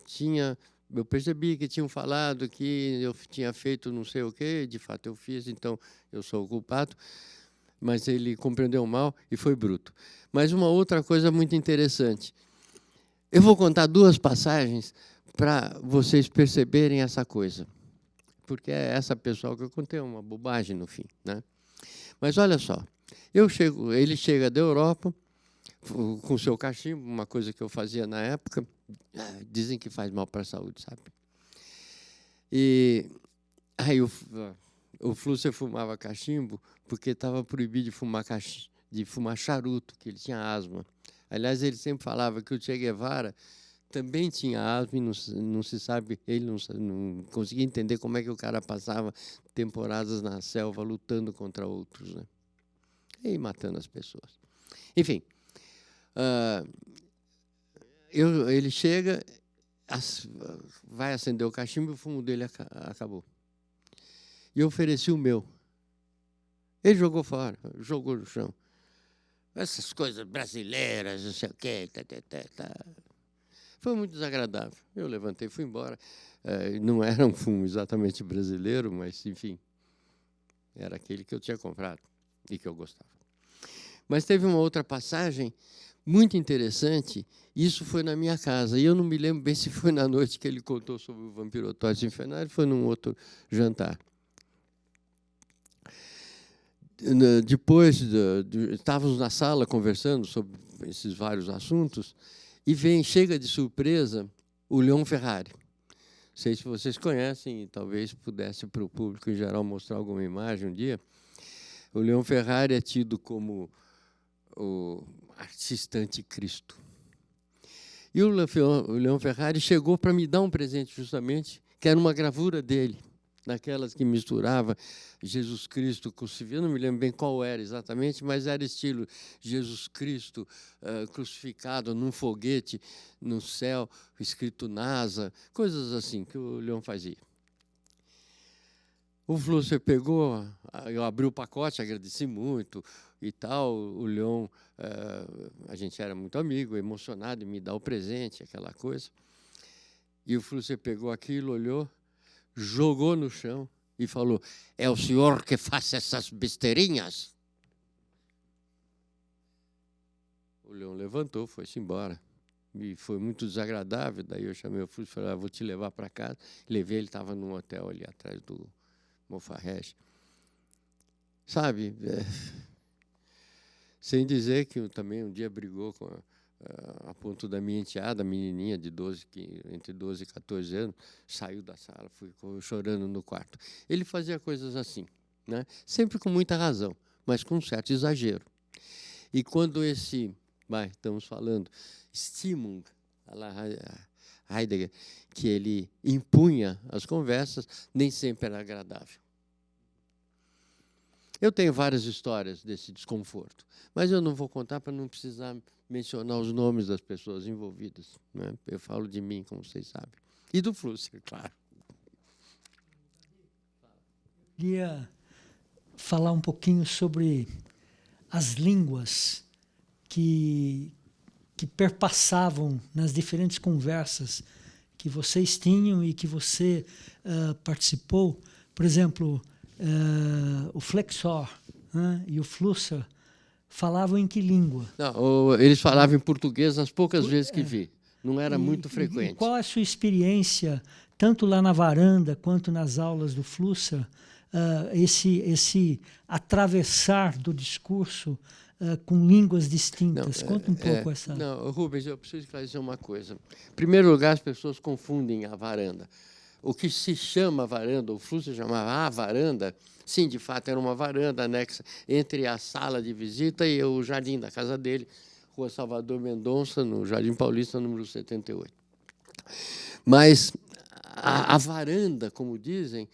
S1: percebi que tinham falado que eu tinha feito não sei o quê, de fato eu fiz, então eu sou o culpado, mas ele compreendeu mal e foi bruto. Mas uma outra coisa muito interessante, eu vou contar 2 passagens para vocês perceberem essa coisa, porque é essa pessoa que eu contei uma bobagem no fim, né? Mas olha só, ele chega da Europa com seu cachimbo, uma coisa que eu fazia na época, dizem que faz mal para a saúde, sabe? E aí o Flúcio fumava cachimbo porque estava proibido de fumar charuto, que ele tinha asma. Aliás, ele sempre falava que o Che Guevara também tinha asma e não se sabe, ele não conseguia entender como é que o cara passava temporadas na selva lutando contra outros, né? E matando as pessoas. Enfim, ele chega, vai acender o cachimbo e o fumo dele acabou. E eu ofereci o meu. Ele jogou fora, jogou no chão. Essas coisas brasileiras, não sei o quê. Foi muito desagradável. Eu levantei e fui embora. Não era um fumo exatamente brasileiro, mas, enfim, era aquele que eu tinha comprado e que eu gostava. Mas teve uma outra passagem muito interessante, isso foi na minha casa, e eu não me lembro bem se foi na noite que ele contou sobre o vampirotóide infernal, foi num outro jantar. Depois, estávamos na sala conversando sobre esses vários assuntos, e chega de surpresa o Leon Ferrari. Não sei se vocês conhecem, e talvez pudesse para o público em geral mostrar alguma imagem um dia. O Leon Ferrari é tido como o artista anticristo. E o Leon Ferrari chegou para me dar um presente, justamente, que era uma gravura dele, daquelas que misturava Jesus Cristo crucificado, não me lembro bem qual era exatamente, mas era estilo Jesus Cristo crucificado num foguete no céu, escrito NASA, coisas assim que o Leon fazia. O Flúcio pegou, eu abri o pacote, agradeci muito e tal. O Leon, a gente era muito amigo, emocionado em me dar o presente, aquela coisa. E o Flúcio pegou aquilo, olhou, jogou no chão e falou: é o senhor que faz essas besteirinhas? O Leon levantou, foi-se embora. E foi muito desagradável. Daí eu chamei o Flúcio e falei: vou te levar para casa. Levei, ele estava num hotel ali atrás do Mofarrege. Sabe, sem dizer que também um dia brigou a ponto da minha enteada, menininha de entre 12 e 14 anos, saiu da sala, ficou chorando no quarto. Ele fazia coisas assim, né? Sempre com muita razão, mas com um certo exagero. E quando estamos falando, Stimmung, Heidegger, que ele impunha as conversas, nem sempre era agradável. Eu tenho várias histórias desse desconforto, mas eu não vou contar para não precisar mencionar os nomes das pessoas envolvidas, né? Eu falo de mim, como vocês sabem. E do Flúcio, claro.
S3: Eu queria falar um pouquinho sobre as línguas que perpassavam nas diferentes conversas que vocês tinham e que você participou. Por exemplo, o Flexor e o Flusser falavam em que língua?
S1: Não, eles falavam em português as poucas vezes que vi. Não era muito frequente.
S3: E qual é a sua experiência, tanto lá na varanda quanto nas aulas do Flusser, esse atravessar do discurso com línguas distintas? Conta um pouco essa...
S1: Não, Rubens, eu preciso esclarecer uma coisa. Em primeiro lugar, as pessoas confundem a varanda. O que se chama varanda, o Flúcio chamava a varanda, sim, de fato, era uma varanda anexa entre a sala de visita e o jardim da casa dele, Rua Salvador Mendonça, no Jardim Paulista, número 78. Mas a varanda, como dizem,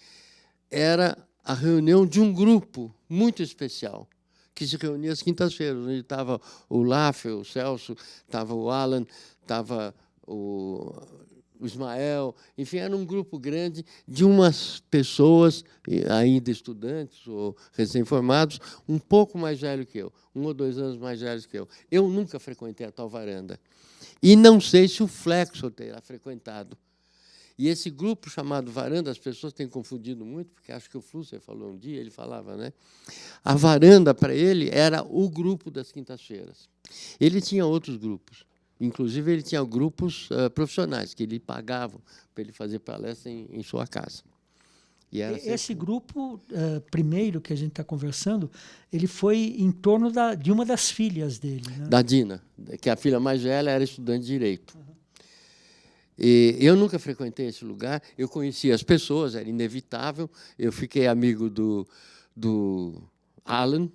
S1: era a reunião de um grupo muito especial, que se reunia às quintas-feiras, onde estava o Laffer, o Celso, estava o Alan, estava o Ismael, enfim, era um grupo grande de umas pessoas, ainda estudantes ou recém-formados, um pouco mais velhos que eu, 1 ou 2 anos mais velhos que eu. Eu nunca frequentei a tal varanda. E não sei se o Flexo terá frequentado. E esse grupo chamado varanda, as pessoas têm confundido muito, porque acho que o Flusser falou um dia, ele falava, né? A varanda, para ele, era o grupo das quintas-feiras. Ele tinha outros grupos. Inclusive, ele tinha grupos profissionais, que lhe pagavam para ele fazer palestra em sua casa. E era
S3: esse grupo, primeiro, que a gente está conversando, ele foi em torno de uma das filhas dele. Né?
S1: Da Dina, que a filha mais velha era estudante de Direito. E eu nunca frequentei esse lugar, eu conhecia as pessoas, era inevitável, eu fiquei amigo do Alan,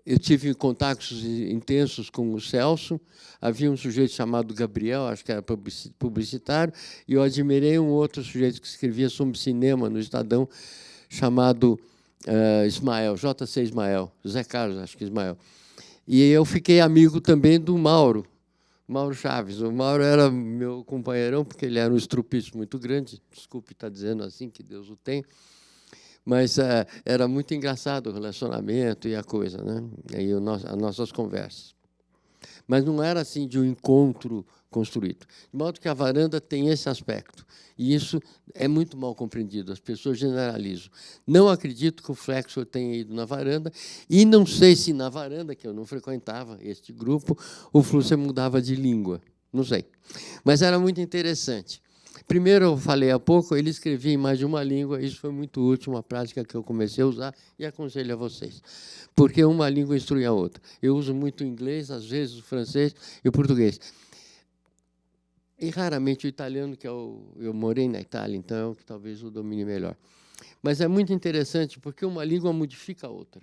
S1: eu tive contatos intensos com o Celso, havia um sujeito chamado Gabriel, acho que era publicitário, e eu admirei um outro sujeito que escrevia sobre cinema no Estadão, chamado Ismael, J.C. Ismael, Zé Carlos, acho que Ismael. E eu fiquei amigo também do Mauro Chaves. O Mauro era meu companheirão, porque ele era um estrupício muito grande, desculpe estar dizendo assim, que Deus o tenha, mas era muito engraçado o relacionamento e a coisa, né? E as nossas conversas. Mas não era assim de um encontro construído. De modo que a varanda tem esse aspecto. E isso é muito mal compreendido, as pessoas generalizam. Não acredito que o Flexor tenha ido na varanda, e não sei se na varanda, que eu não frequentava este grupo, o Flusser mudava de língua. Não sei. Mas era muito interessante. Primeiro, eu falei há pouco, ele escrevia em mais de uma língua, isso foi muito útil, uma prática que eu comecei a usar e aconselho a vocês, porque uma língua instrui a outra. Eu uso muito o inglês, às vezes o francês e o português. E raramente o italiano, que eu morei na Itália, então é o que talvez eu domine melhor. Mas é muito interessante, porque uma língua modifica a outra.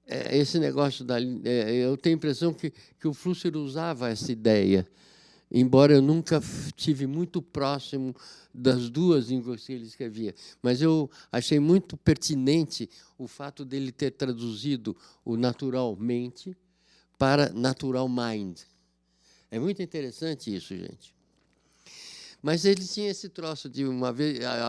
S1: Esse negócio eu tenho a impressão que o Flusser usava essa ideia, embora eu nunca tive muito próximo das duas línguas que ele escrevia. Mas eu achei muito pertinente o fato dele ter traduzido o naturalmente para natural mind. É muito interessante isso, gente. Mas ele tinha esse troço de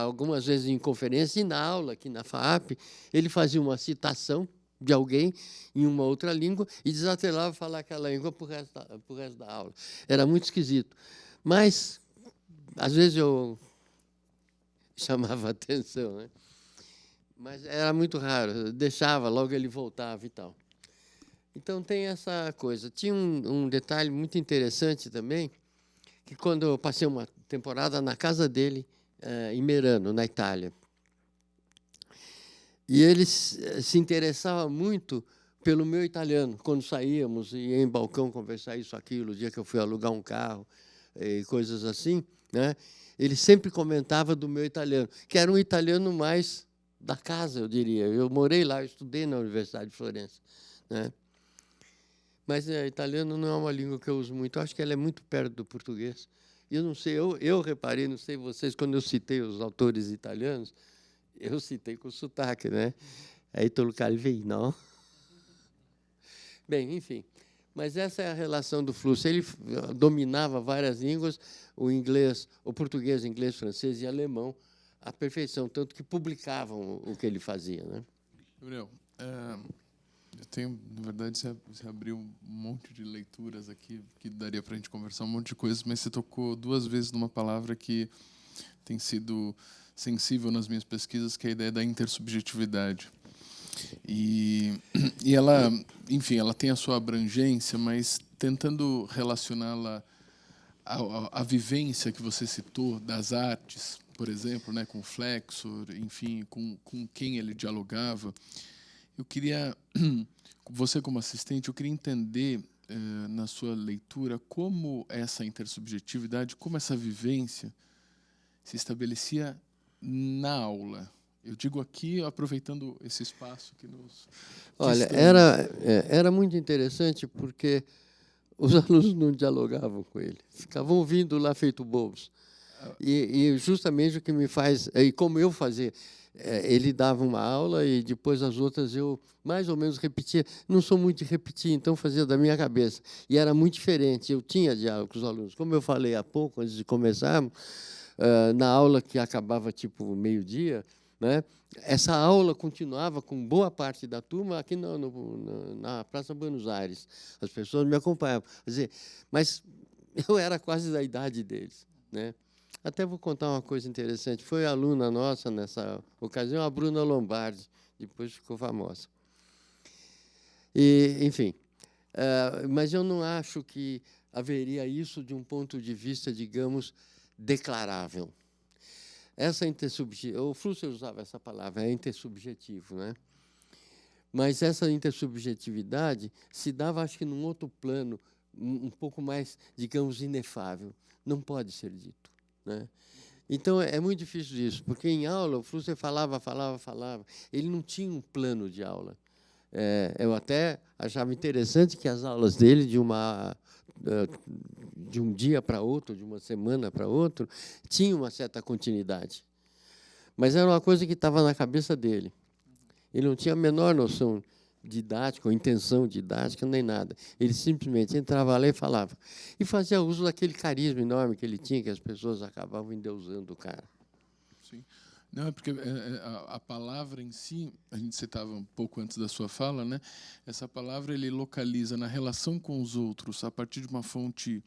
S1: algumas vezes em conferência e na aula, aqui na FAAP, ele fazia uma citação de alguém em uma outra língua e desatrelava falar aquela língua para o resto da aula. Era muito esquisito. Mas, às vezes, eu chamava a atenção, né? Mas era muito raro. Eu deixava, logo ele voltava e tal. Então, tem essa coisa. Tinha um detalhe muito interessante também, que quando eu passei uma temporada na casa dele, em Merano, na Itália, e ele se interessava muito pelo meu italiano, quando saíamos, ia em balcão conversar isso, aquilo, o dia que eu fui alugar um carro, e coisas assim, né? Ele sempre comentava do meu italiano, que era um italiano mais da casa, eu diria. Eu morei lá, eu estudei na Universidade de Florença, né? Mas italiano não é uma língua que eu uso muito. Eu acho que ela é muito perto do português. E eu não sei, eu reparei, não sei vocês, quando eu citei os autores italianos, eu citei com sotaque, né? Aí Italo Calvino. Bem, enfim. Mas essa é a relação do Flusser. Ele dominava várias línguas, o inglês, o português, inglês, francês e alemão, à perfeição, tanto que publicavam o que ele fazia, né?
S4: Gabriel, eu tenho, na verdade, você abriu um monte de leituras aqui que daria para a gente conversar um monte de coisas, mas você tocou 2 vezes numa palavra que tem sido sensível nas minhas pesquisas, que é a ideia da intersubjetividade. E ela, enfim, ela tem a sua abrangência, mas tentando relacioná-la à vivência que você citou das artes, por exemplo, né, com o Flexor, enfim, com quem ele dialogava. Eu queria, você como assistente, eu queria entender na sua leitura como essa intersubjetividade, como essa vivência se estabelecia na aula. Eu digo aqui, aproveitando esse espaço que nos...
S1: Olha, era muito interessante porque os alunos não dialogavam com ele, ficavam ouvindo lá feito bobos. E justamente o que me faz... E como eu fazia... Ele dava uma aula e depois as outras eu mais ou menos repetia. Não sou muito de repetir, então fazia da minha cabeça. E era muito diferente. Eu tinha diálogo com os alunos. Como eu falei há pouco, antes de começarmos, na aula que acabava tipo meio-dia, né, essa aula continuava com boa parte da turma aqui na Praça Buenos Aires. As pessoas me acompanhavam. Quer dizer, mas eu era quase da idade deles, né? Até vou contar uma coisa interessante. Foi aluna nossa nessa ocasião, a Bruna Lombardi, depois ficou famosa. E, enfim, mas eu não acho que haveria isso de um ponto de vista, digamos, declarável. Essa o Flusser usava essa palavra, é intersubjetivo, né? Mas essa intersubjetividade se dava, acho que, num outro plano, um pouco mais, digamos, inefável. Não pode ser dito, né? Então, é muito difícil isso, porque em aula o Flusser falava. Ele não tinha um plano de aula. Eu até achava interessante que as aulas dele, de um dia para outro, de uma semana para outro, tinham uma certa continuidade. Mas era uma coisa que estava na cabeça dele. Ele não tinha a menor noção didática, ou intenção didática, nem nada. Ele simplesmente entrava lá e falava. E fazia uso daquele carisma enorme que ele tinha, que as pessoas acabavam endeusando o cara.
S4: Sim. Não, é porque a palavra em si, a gente citava um pouco antes da sua fala, né? Essa palavra ele localiza na relação com os outros a partir de uma fonte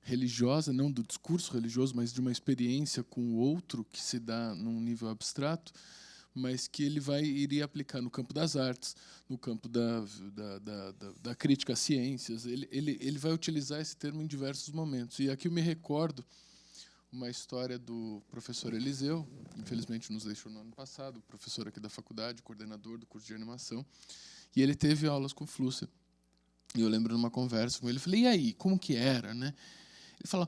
S4: religiosa, não do discurso religioso, mas de uma experiência com o outro que se dá num nível abstrato, mas que ele iria aplicar no campo das artes, no campo da crítica às ciências. Ele vai utilizar esse termo em diversos momentos. E aqui eu me recordo uma história do professor Eliseu, infelizmente nos deixou no ano passado, professor aqui da faculdade, coordenador do curso de animação, e ele teve aulas com o Flusser. E eu lembro numa conversa com ele, eu falei, e aí, como que era, né? Ele falou,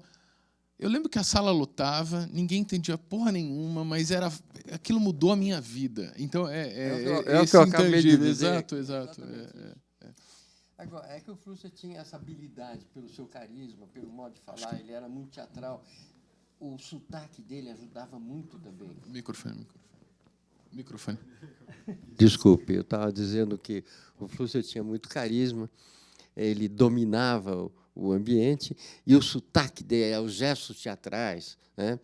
S4: eu lembro que a sala lotava, ninguém entendia porra nenhuma, mas aquilo mudou a minha vida. Então,
S1: o que eu acabei de dizer.
S4: Exato.
S1: Agora, é que o Flusser tinha essa habilidade, pelo seu carisma, pelo modo de falar, ele era muito teatral. O sotaque dele ajudava muito também.
S4: Microfone.
S1: Desculpe, eu estava dizendo que o Flusser tinha muito carisma, ele dominava o ambiente, e o sotaque dele, os gestos teatrais, né?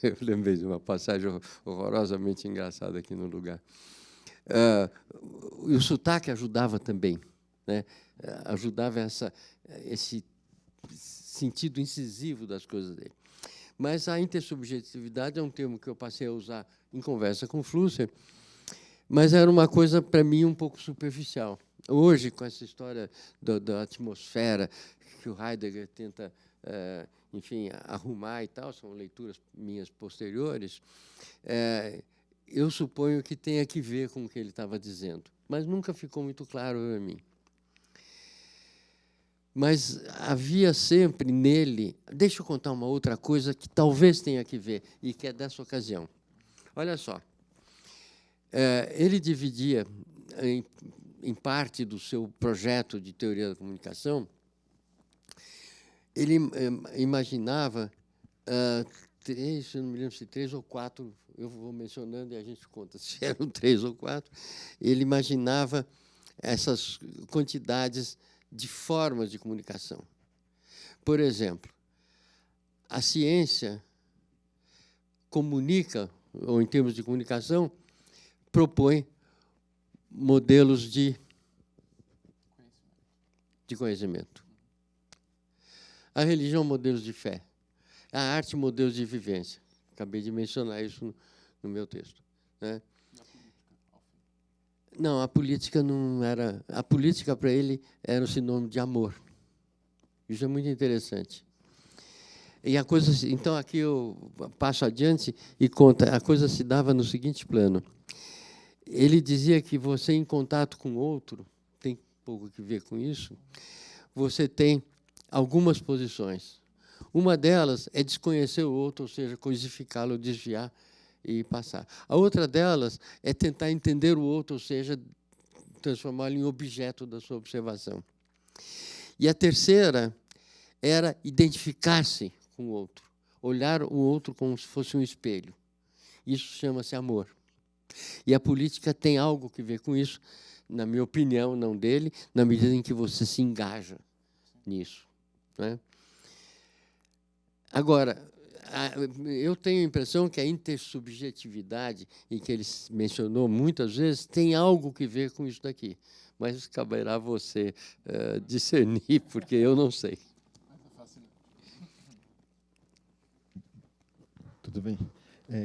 S1: Eu lembrei de uma passagem horrorosamente engraçada aqui no lugar. E o sotaque ajudava também, né? Ajudava esse sentido incisivo das coisas dele. Mas a intersubjetividade é um termo que eu passei a usar em conversa com o Flusser, mas era uma coisa, para mim, um pouco superficial. Hoje, com essa história da atmosfera, que o Heidegger tenta, enfim, arrumar e tal, são leituras minhas posteriores, eu suponho que tenha que ver com o que ele estava dizendo, mas nunca ficou muito claro para mim. Mas havia sempre nele... Deixa eu contar uma outra coisa que talvez tenha que ver, e que é dessa ocasião. Olha só. Ele dividia, em parte do seu projeto de teoria da comunicação, ele imaginava, eu não me lembro se 3 ou 4, eu vou mencionando e a gente conta se eram 3 ou 4, ele imaginava essas quantidades de formas de comunicação. Por exemplo, a ciência comunica, ou em termos de comunicação, propõe modelos de conhecimento. A religião, modelos de fé. A arte, modelos de vivência. Acabei de mencionar isso no meu texto, né? Não, a política não era... A política, para ele, era um sinônimo de amor. Isso é muito interessante. E a coisa... Então, aqui eu passo adiante e conta. A coisa se dava no seguinte plano. Ele dizia que você, em contato com o outro, tem pouco a ver com isso, você tem algumas posições. Uma delas é desconhecer o outro, ou seja, coisificá-lo, desviar e passar. A outra delas é tentar entender o outro, ou seja, transformá-lo em objeto da sua observação. E a terceira era identificar-se com o outro, olhar o outro como se fosse um espelho. Isso chama-se amor. E a política tem algo que ver com isso, na minha opinião, não dele, na medida em que você se engaja nisso, né? Agora, eu tenho a impressão que a intersubjetividade, em que ele mencionou muitas vezes, tem algo que ver com isso daqui. Mas caberá você discernir, porque eu não sei.
S5: Tudo bem?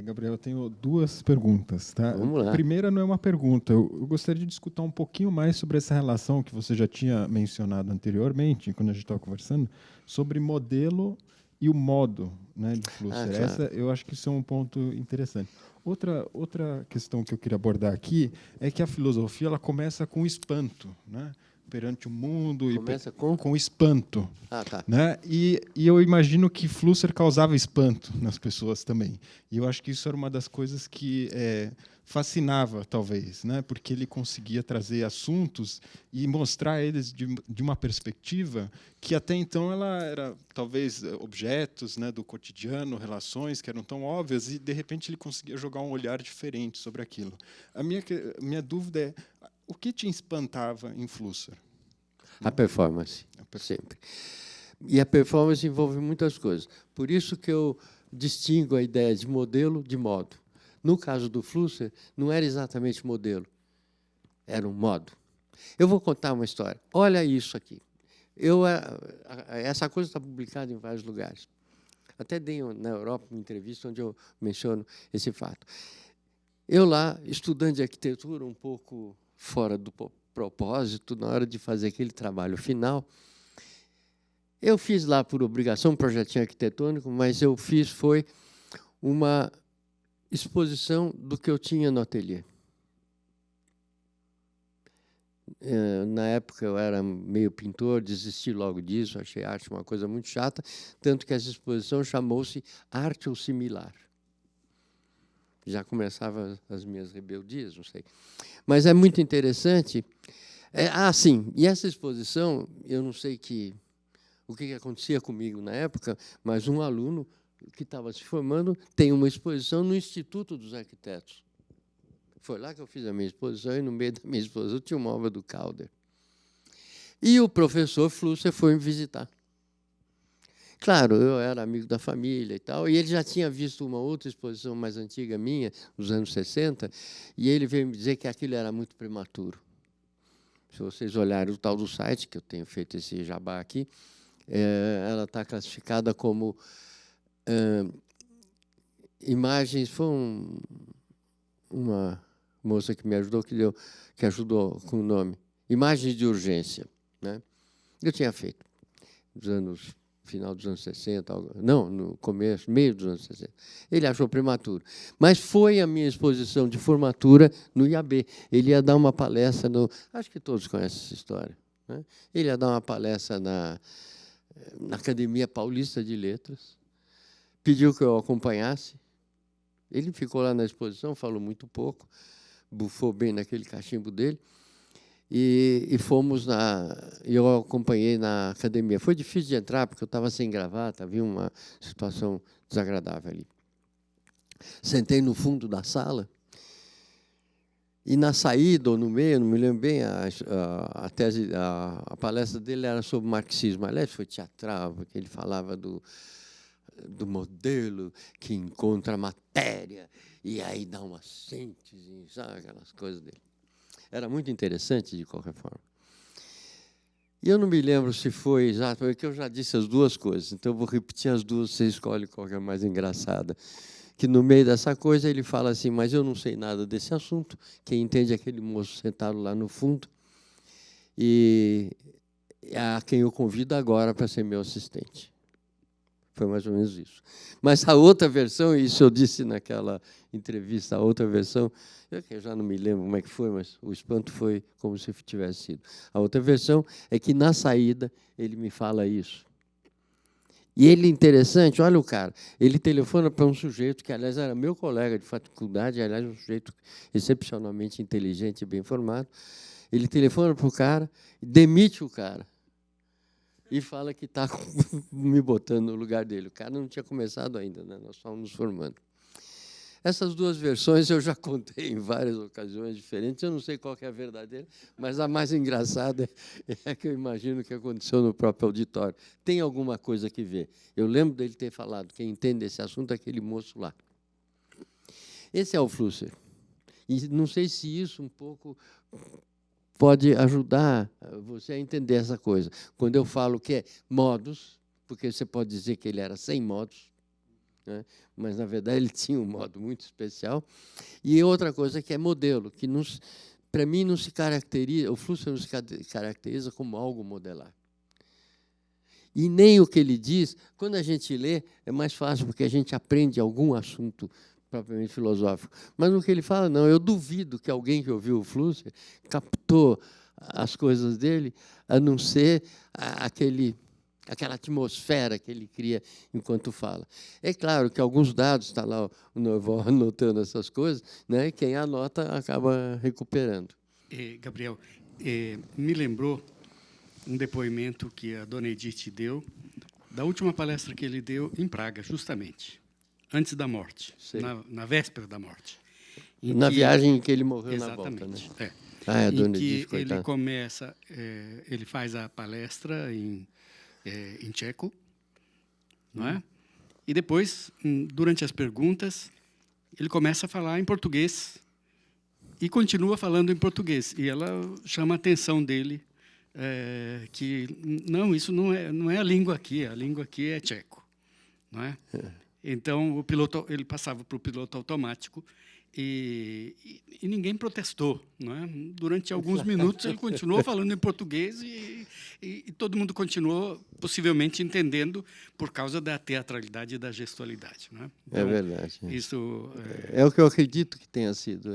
S5: Gabriel, eu tenho duas perguntas. Tá?
S1: Vamos lá.
S5: A primeira não é uma pergunta. Eu gostaria de discutir um pouquinho mais sobre essa relação que você já tinha mencionado anteriormente, quando a gente estava conversando, sobre modelo e o modo, né, de Flusser.
S1: Claro.
S5: Eu acho que isso é um ponto interessante. Outra questão que eu queria abordar aqui é que a filosofia ela começa com espanto, né? Perante o mundo.
S1: Começa com
S5: espanto.
S1: Ah, tá.
S5: Né? E eu imagino que Flusser causava espanto nas pessoas também. E eu acho que isso era uma das coisas que fascinava, talvez, né? Porque ele conseguia trazer assuntos e mostrar eles de uma perspectiva que até então ela era, talvez, objetos, né, do cotidiano, relações que eram tão óbvias, e, de repente, ele conseguia jogar um olhar diferente sobre aquilo. A minha dúvida é, o que te espantava em Flusser?
S1: A performance, sempre. E a performance envolve muitas coisas. Por isso que eu distingo a ideia de modelo de modo. No caso do Flusser, não era exatamente modelo, era um modo. Eu vou contar uma história. Olha isso aqui. Essa coisa está publicada em vários lugares. Até dei na Europa uma entrevista onde eu menciono esse fato. Eu lá, estudante de arquitetura, um pouco fora do propósito, na hora de fazer aquele trabalho final, eu fiz lá, por obrigação, um projetinho arquitetônico, mas eu foi uma exposição do que eu tinha no ateliê. Na época, eu era meio pintor, desisti logo disso, achei arte uma coisa muito chata, tanto que essa exposição chamou-se Arte ou Similar. Já começava as minhas rebeldias, não sei. Mas é muito interessante. Sim, e essa exposição, eu não sei o que acontecia comigo na época, mas um aluno que estava se formando tem uma exposição no Instituto dos Arquitetos. Foi lá que eu fiz a minha exposição, e no meio da minha exposição tinha uma obra do Calder. E o professor Flusser foi me visitar. Claro, eu era amigo da família e tal, e ele já tinha visto uma outra exposição mais antiga minha, dos anos 60, e ele veio me dizer que aquilo era muito prematuro. Se vocês olharem o tal do site, que eu tenho feito esse jabá aqui, ela está classificada como imagens. Foi uma moça que me ajudou, que ajudou com o nome, Imagens de Urgência, né? Eu tinha feito final dos anos 60, não, no começo, meio dos anos 60. Ele achou prematuro. Mas foi a minha exposição de formatura no IAB. Ele ia dar uma palestra acho que todos conhecem essa história, né? Ele ia dar uma palestra na Academia Paulista de Letras, pediu que eu acompanhasse. Ele ficou lá na exposição, falou muito pouco, bufou bem naquele cachimbo dele, e fomos eu acompanhei na academia. Foi difícil de entrar, porque eu estava sem gravata, havia uma situação desagradável ali. Sentei no fundo da sala, e na saída, ou no meio, não me lembro bem, a palestra dele era sobre marxismo. Aliás, foi teatral, porque ele falava do modelo que encontra a matéria, e aí dá uma síntese, sabe, aquelas coisas dele. Era muito interessante, de qualquer forma. E eu não me lembro se foi exato, porque eu já disse as duas coisas, então eu vou repetir as duas, você escolhe qual que é a mais engraçada. Que no meio dessa coisa ele fala assim, mas eu não sei nada desse assunto, quem entende é aquele moço sentado lá no fundo, e a quem eu convido agora para ser meu assistente. Foi mais ou menos isso. Mas a outra versão, isso eu disse naquela entrevista, a outra versão, eu já não me lembro como é que foi, mas o espanto foi como se tivesse sido. A outra versão é que, na saída, ele me fala isso. E ele, interessante, olha o cara, ele telefona para um sujeito que, aliás, era meu colega de faculdade, aliás, um sujeito excepcionalmente inteligente e bem formado. Ele telefona para o cara, demite o cara. e fala que está me botando no lugar dele. O cara não tinha começado ainda, né? Nós estávamos nos formando. Essas duas versões eu já contei em várias ocasiões diferentes. Eu não sei qual que é a verdadeira, mas a mais engraçada é a que eu imagino que aconteceu no próprio auditório. Tem alguma coisa que ver. Eu lembro dele ter falado, quem entende esse assunto é aquele moço lá. Esse é o Flusser. E não sei se isso um pouco pode ajudar você a entender essa coisa. Quando eu falo que é modos, porque você pode dizer que ele era sem modos, né? Mas, na verdade, ele tinha um modo muito especial. E outra coisa que é modelo, que, para mim, não se caracteriza, o Flusser não se caracteriza como algo modelar. E nem o que ele diz, quando a gente lê, é mais fácil, porque a gente aprende algum assunto propriamente filosófico. Mas no que ele fala, não, eu duvido que alguém que ouviu o Flusser captou as coisas dele, a não ser aquela atmosfera que ele cria enquanto fala. É claro que alguns dados, está lá o Norval anotando essas coisas, né? E quem anota acaba recuperando.
S2: Gabriel, me lembrou um depoimento que a dona Edith deu, da última palestra que ele deu em Praga, justamente, antes da morte, na véspera da morte.
S1: Na viagem em que ele morreu
S2: exatamente,
S1: na volta. Né?
S2: É.
S1: A dona
S2: em que
S1: Edith,
S2: ele começa, ele faz a palestra em tcheco, não é? E depois, durante as perguntas, ele começa a falar em português e continua falando em português. E ela chama a atenção dele que não, isso não é a língua aqui é tcheco, não é? Então ele passava para o piloto automático e ninguém protestou, não é? Durante alguns minutos ele continuou falando em português e todo mundo continuou possivelmente entendendo por causa da teatralidade e da gestualidade, não é? Então,
S1: é verdade.
S2: Isso
S1: é o que eu acredito que tenha sido.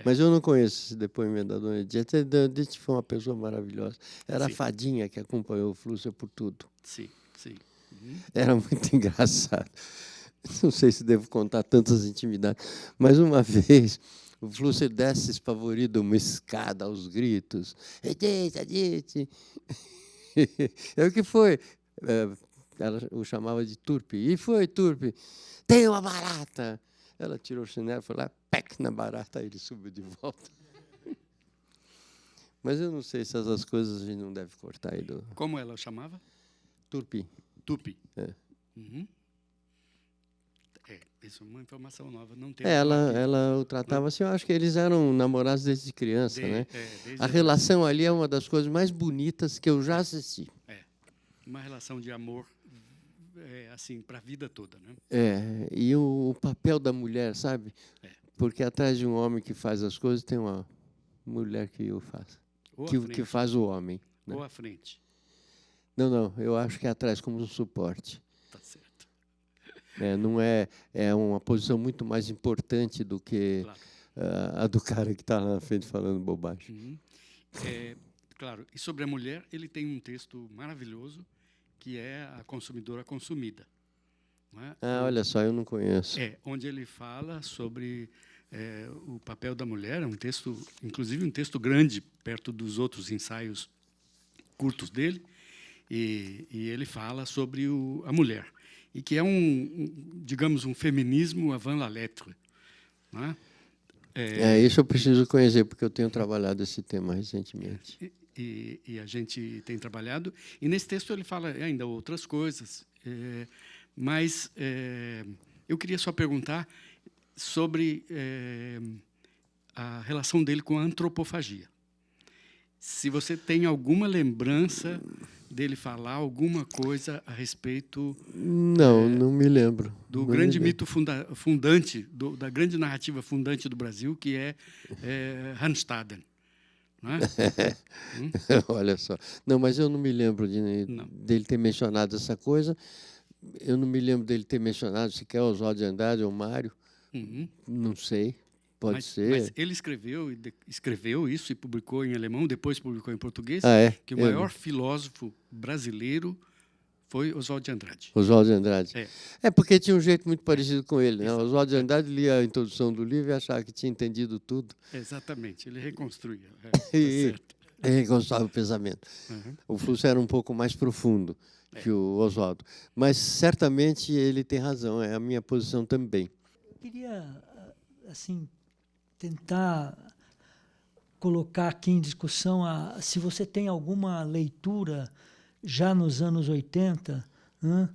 S1: Mas eu não conheço esse depoimento da dona Edith. A dona Edith foi uma pessoa maravilhosa. Era a fadinha que acompanhou o Flusser por tudo.
S2: Sim, sim. Uhum.
S1: Era muito engraçado. Não sei se devo contar tantas intimidades, mas uma vez o Flusser desce espavorido uma escada aos gritos. Edith! É o que foi? Ela o chamava de Turpe. E foi, Turpe? Tem uma barata! Ela tirou o chinelo, foi lá, pec na barata, aí ele subiu de volta. Mas eu não sei se essas coisas a gente não deve cortar aí do...
S2: Como ela chamava?
S1: Turpi.
S2: Tupi.
S1: Uhum.
S2: Isso é uma informação nova. Não tem
S1: ela o tratava assim, eu acho que eles eram namorados desde criança, né?
S2: Desde
S1: a relação ali é uma das coisas mais bonitas que eu já assisti.
S2: Uma relação de amor assim, para a vida toda, né?
S1: E o papel da mulher, sabe? Porque atrás de um homem que faz as coisas tem uma mulher que o faz. Que faz o homem. Né?
S2: Ou à frente.
S1: Não, eu acho que é atrás, como um suporte.
S2: Tá certo.
S1: Não é uma posição muito mais importante do que a do cara que está lá na frente falando bobagem.
S2: Uhum. Claro, e sobre a mulher, ele tem um texto maravilhoso, que é A Consumidora Consumida. Não é?
S1: Olha só, eu não conheço.
S2: Onde ele fala sobre o papel da mulher, é um texto, inclusive um texto grande, perto dos outros ensaios curtos dele, e ele fala sobre a mulher, e que é digamos, um feminismo avant la lettre. Não é?
S1: Isso eu preciso conhecer, porque eu tenho trabalhado esse tema recentemente.
S2: E a gente tem trabalhado. E nesse texto ele fala ainda outras coisas. Mas eu queria só perguntar sobre a relação dele com a antropofagia. Se você tem alguma lembrança dele falar alguma coisa a respeito...
S1: Não me lembro.
S2: Do grande mito fundante, da grande narrativa fundante do Brasil, que é Randstaden. Não é?
S1: Olha só. Não, mas eu não me lembro dele ter mencionado essa coisa. Eu não me lembro dele ter mencionado sequer Oswald de Andrade ou Mário.
S2: Uhum.
S1: Não sei. Pode ser.
S2: Mas ele escreveu isso e publicou em alemão, depois publicou em português, que o maior filósofo brasileiro foi Oswald de Andrade.
S1: Oswald de Andrade. Porque tinha um jeito muito parecido com ele. Né? Oswald de Andrade lia a introdução do livro e achava que tinha entendido tudo.
S2: Exatamente, ele reconstruía.
S1: Ele gostava do pensamento.
S2: Uhum.
S1: O Flusser era um pouco mais profundo que o Oswaldo. Mas, certamente, ele tem razão. É a minha posição também.
S3: Eu queria, assim, tentar colocar aqui em discussão se você tem alguma leitura já nos anos 80, né,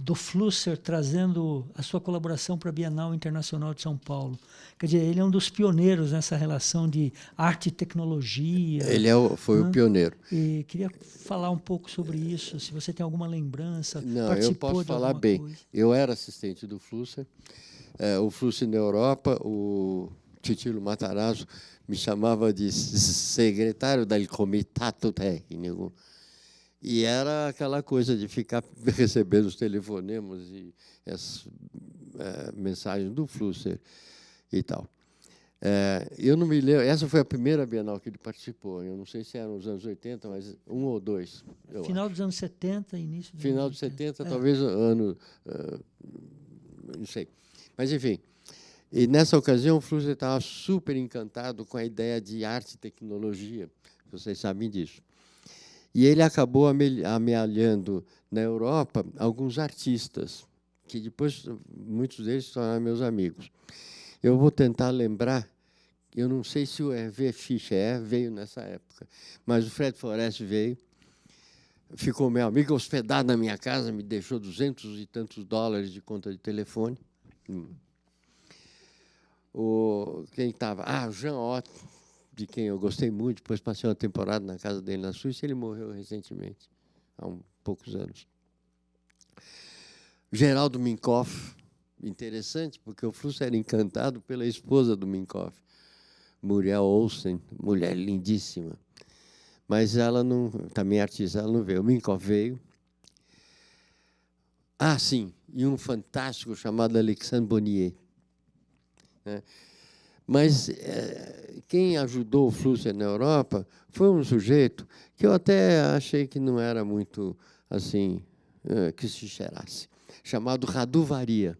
S3: do Flusser trazendo a sua colaboração para a Bienal Internacional de São Paulo. Quer dizer, ele é um dos pioneiros nessa relação de arte e tecnologia.
S1: Ele foi o pioneiro.
S3: E queria falar um pouco sobre isso, se você tem alguma lembrança,
S1: Não, eu
S3: participou
S1: posso
S3: de
S1: falar
S3: alguma
S1: bem.
S3: coisa.
S1: Eu era assistente do Flusser. O Flusser na Europa, o Titilo Matarazzo me chamava de secretário do Comitato Técnico. E era aquela coisa de ficar recebendo os telefonemas e as mensagens do Flusser e tal. Eu não me lembro. Essa foi a primeira Bienal que ele participou. Eu não sei se eram os anos 80, mas um ou dois.
S3: Final dos anos 70, início dos
S1: Final
S3: anos
S1: dos 70,
S3: 80.
S1: talvez ano... não sei. Mas, enfim. E, nessa ocasião, o Flusser estava super encantado com a ideia de arte e tecnologia. Vocês sabem disso. E ele acabou amealhando na Europa alguns artistas, que depois muitos deles se tornaram meus amigos. Eu vou tentar lembrar, eu não sei se o Hervé Fischer veio nessa época, mas o Fred Forest veio, ficou meu amigo, hospedado na minha casa, me deixou 200 e tantos dólares de conta de telefone. Quem estava? O Jean Ott, de quem eu gostei muito, depois passei uma temporada na casa dele na Suíça, ele morreu recentemente, há poucos anos. Geraldo Minkoff, interessante, porque o Flusser era encantado pela esposa do Minkoff, Muriel Olsen, mulher lindíssima. Mas ela não, também artista, ela não veio. O Minkoff veio. Sim, e um fantástico chamado Alexandre Bonnier. Mas quem ajudou o Flusser na Europa foi um sujeito que eu até achei que não era muito assim, que se cheirasse, chamado Radu Varia,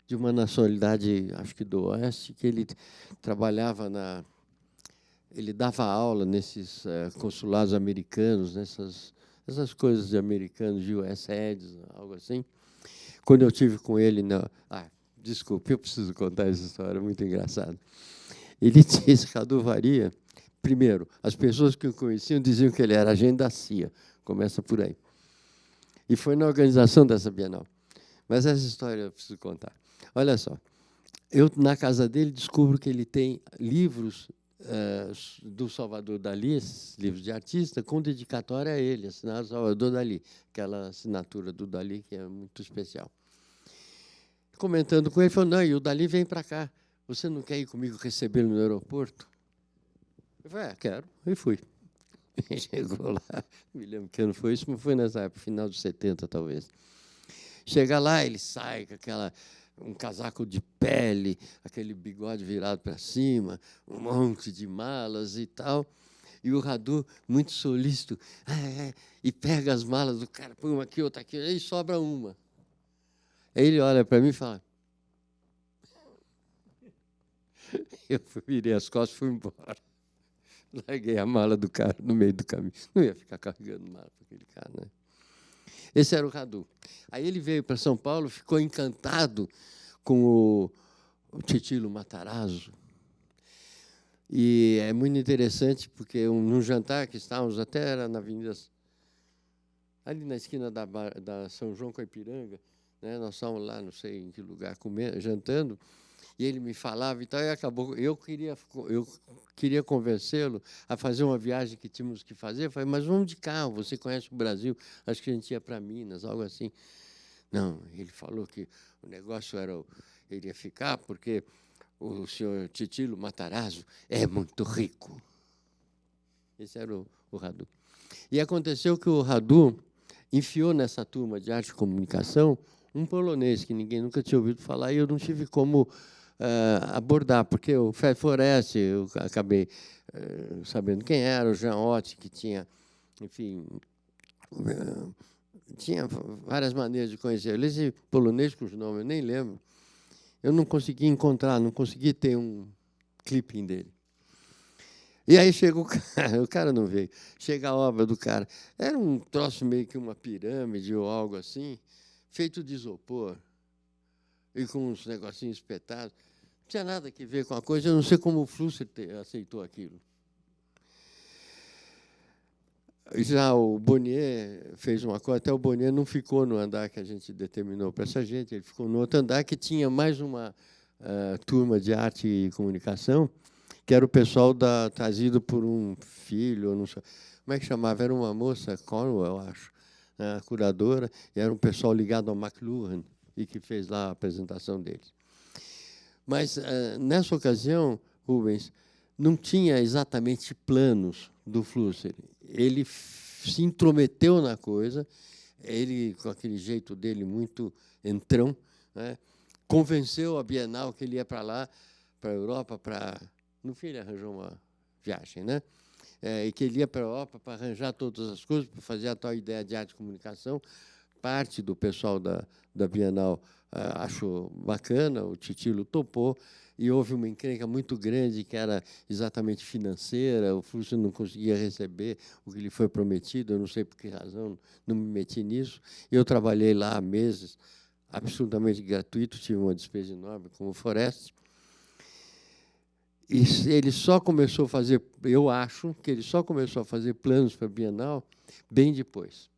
S1: de uma nacionalidade, acho que do Oeste, que ele trabalhava ele dava aula nesses consulados americanos, essas coisas de americanos, de US Eds, algo assim. Quando eu tive com ele desculpe, eu preciso contar essa história, muito engraçada. Ele disse, Radu Varia, primeiro, as pessoas que o conheciam diziam que ele era agente da CIA, começa por aí. E foi na organização dessa Bienal. Mas essa história eu preciso contar. Olha só, eu, na casa dele, descubro que ele tem livros do Salvador Dalí, livros de artista, com dedicatória a ele, assinado Salvador Dalí, aquela assinatura do Dalí que é muito especial. Comentando com ele, falou, não, e o Dalí vem para cá, você não quer ir comigo recebê-lo no aeroporto? Eu falei, quero, e fui. Chegou lá, me lembro que ano foi isso, mas foi nessa época, final dos 70, talvez. Chega lá, ele sai com um casaco de pele, aquele bigode virado para cima, um monte de malas e tal. E o Radu, muito solícito, e pega as malas do cara, põe uma aqui, outra aqui, aí sobra uma. Aí ele olha para mim e fala... Eu virei as costas e fui embora. Larguei a mala do cara no meio do caminho. Não ia ficar carregando mala para aquele cara, né? Esse era o Radu. Aí ele veio para São Paulo, ficou encantado com o Titilo Matarazzo. E é muito interessante, porque num jantar que estávamos, até era na Avenida... Ali na esquina da São João com a Ipiranga, né? Nós estávamos lá, não sei em que lugar, jantando, e ele me falava e tal, e acabou. Eu queria convencê-lo a fazer uma viagem que tínhamos que fazer. Eu falei, mas vamos de carro, você conhece o Brasil, acho que a gente ia para Minas, algo assim. Não, ele falou que o negócio ele ia ficar porque o senhor Titilo Matarazzo é muito rico. Esse era o Radu. E aconteceu que o Radu enfiou nessa turma de arte e comunicação um polonês que ninguém nunca tinha ouvido falar, e eu não tive como abordar, porque o Fred Forest, eu acabei sabendo quem era, o Jean Ott, que tinha, enfim, tinha várias maneiras de conhecer ele. Esse polonês, cujo nome eu nem lembro, eu não consegui encontrar, não consegui ter um clipping dele. E aí chega o cara não veio. Chega a obra do cara. Era um troço meio que uma pirâmide ou algo assim, feito de isopor e com uns negocinhos espetados. Não tinha nada a ver com a coisa, eu não sei como o Flusser aceitou aquilo. Já o Bonnier fez uma coisa, até o Bonnier não ficou no andar que a gente determinou para essa gente, ele ficou no outro andar que tinha mais uma turma de arte e comunicação, que era o pessoal trazido por um filho, não sei, como é que chamava? Era uma moça, Cornwell, eu acho, a curadora, e era um pessoal ligado ao McLuhan, e que fez lá a apresentação deles. Mas, nessa ocasião, Rubens, não tinha exatamente planos do Flusser. Ele se intrometeu na coisa, ele, com aquele jeito dele muito entrão, né, convenceu a Bienal que ele ia para lá, para a Europa, para... No fim, ele arranjou uma viagem, né? E que ele ia para a Europa para arranjar todas as coisas, para fazer a tal ideia de arte e comunicação. Parte do pessoal da Bienal achou bacana, o Titilo topou, e houve uma encrenca muito grande, que era exatamente financeira, o Flusser não conseguia receber o que lhe foi prometido, eu não sei por que razão, não me meti nisso. Eu trabalhei lá há meses, absolutamente gratuito, tive uma despesa enorme como Forest. E ele só começou a fazer, eu acho que ele só começou a fazer planos para a Bienal bem depois,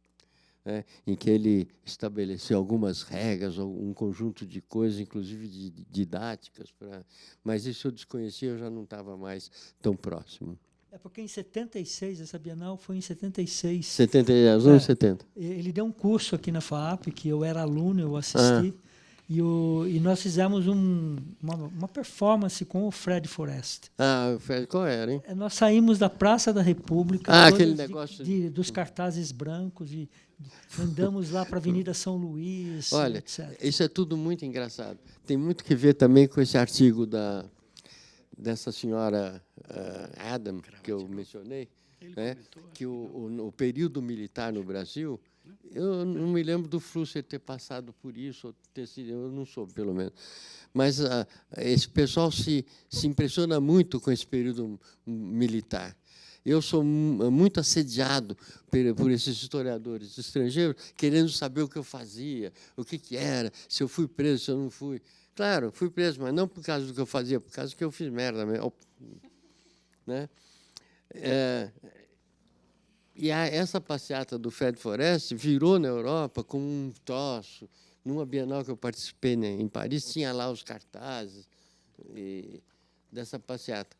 S1: né, em que ele estabeleceu algumas regras, um conjunto de coisas, inclusive didáticas, mas isso eu desconhecia, eu já não estava mais tão próximo.
S3: É porque em 76, essa Bienal foi em 76.
S1: 70, anos 70.
S3: Ele deu um curso aqui na FAAP, que eu era aluno, eu assisti, e nós fizemos uma performance com o Fred Forest.
S1: O Fred, qual era, hein?
S3: Nós saímos da Praça da República,
S1: aquele negócio
S3: dos cartazes brancos, e andamos lá para a Avenida São Luís,
S1: olha,
S3: etc.
S1: Isso é tudo muito engraçado. Tem muito que ver também com esse artigo dessa senhora Adam, que eu mencionei, né, que o período militar no Brasil, eu não me lembro do Flusser ter passado por isso, ou ter sido, eu não soube, pelo menos. Mas esse pessoal se impressiona muito com esse período militar. Eu sou muito assediado por esses historiadores estrangeiros, querendo saber o que eu fazia, o que era, se eu fui preso, se eu não fui. Claro, fui preso, mas não por causa do que eu fazia, por causa que eu fiz merda mesmo, né? E essa passeata do Fred Forest virou na Europa como um troço. Numa Bienal que eu participei, né, em Paris, tinha lá os cartazes dessa passeata.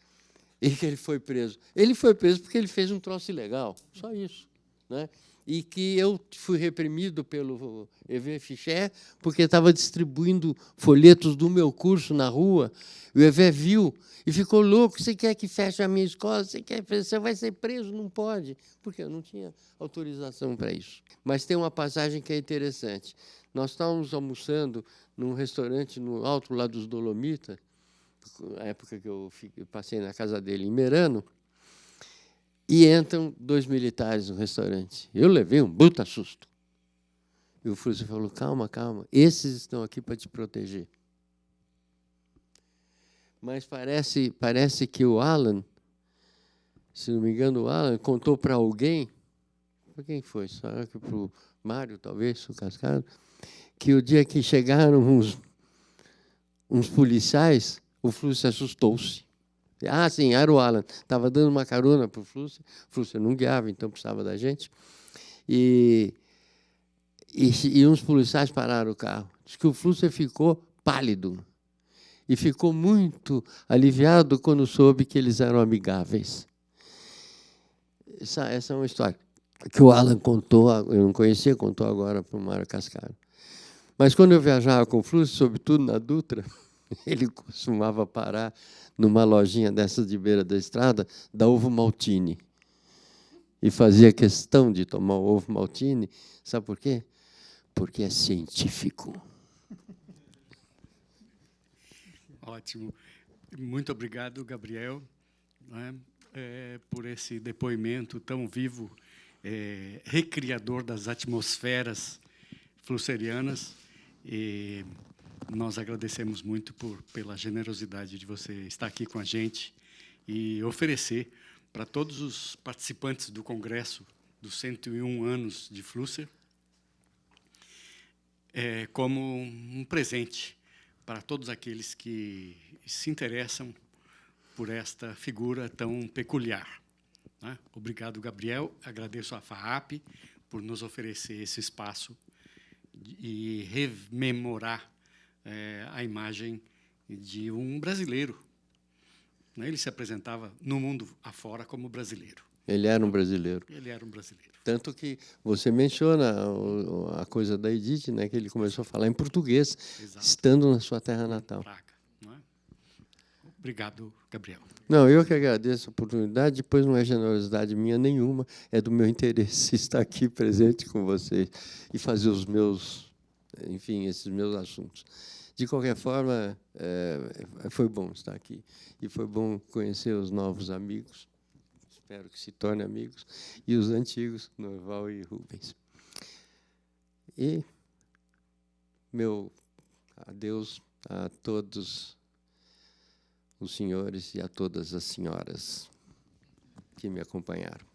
S1: E que ele foi preso. Ele foi preso porque ele fez um troço ilegal, só isso, né? E que eu fui reprimido pelo Hervé Fichet porque estava distribuindo folhetos do meu curso na rua. O Hervé viu e ficou louco. Você quer que feche a minha escola? Você vai ser preso? Não pode, porque eu não tinha autorização para isso. Mas tem uma passagem que é interessante. Nós estávamos almoçando num restaurante no alto lá dos Dolomitas, na época que eu passei na casa dele, em Merano, e entram 2 militares no restaurante. Eu levei um bruto susto. E o Flusser falou, calma, calma, esses estão aqui para te proteger. Mas parece que o Alan, se não me engano, o Alan contou para alguém, para quem foi? Será que para o Mário, talvez, o Cascado, que o dia que chegaram uns policiais, o Flusser assustou-se. Sim, era o Alan. Estava dando uma carona para o Flusser. O Flusser não guiava, então precisava da gente. E uns policiais pararam o carro. Diz que o Flusser ficou pálido. E ficou muito aliviado quando soube que eles eram amigáveis. Essa é uma história que o Alan contou, eu não conhecia, contou agora para o Mário Cascaro. Mas quando eu viajava com o Flusser, sobretudo na Dutra, ele costumava parar numa lojinha dessas de beira da estrada, da Ovo Maltine. E fazia questão de tomar o Ovo Maltine. Sabe por quê? Porque é científico.
S2: Ótimo. Muito obrigado, Gabriel, né, por esse depoimento tão vivo, recriador das atmosferas flusserianas. E nós agradecemos muito pela generosidade de você estar aqui com a gente e oferecer para todos os participantes do Congresso dos 101 anos de Flusser, como um presente para todos aqueles que se interessam por esta figura tão peculiar. Né? Obrigado, Gabriel. Agradeço à FAAP por nos oferecer esse espaço e rememorar a imagem de um brasileiro. Né? Ele se apresentava no mundo afora como brasileiro.
S1: Ele era um brasileiro.
S2: Ele era um brasileiro.
S1: Tanto que você menciona a coisa da Edith, né, que ele começou a falar em português,
S2: Exato.
S1: estando na sua terra natal.
S2: Praga, não é? Obrigado, Gabriel.
S1: Não, eu que agradeço a oportunidade, depois não é generosidade minha nenhuma, é do meu interesse estar aqui presente com vocês e fazer os meus, enfim, esses meus assuntos. De qualquer forma, foi bom estar aqui e foi bom conhecer os novos amigos, espero que se tornem amigos, e os antigos, Norval e Rubens. E meu adeus a todos os senhores e a todas as senhoras que me acompanharam.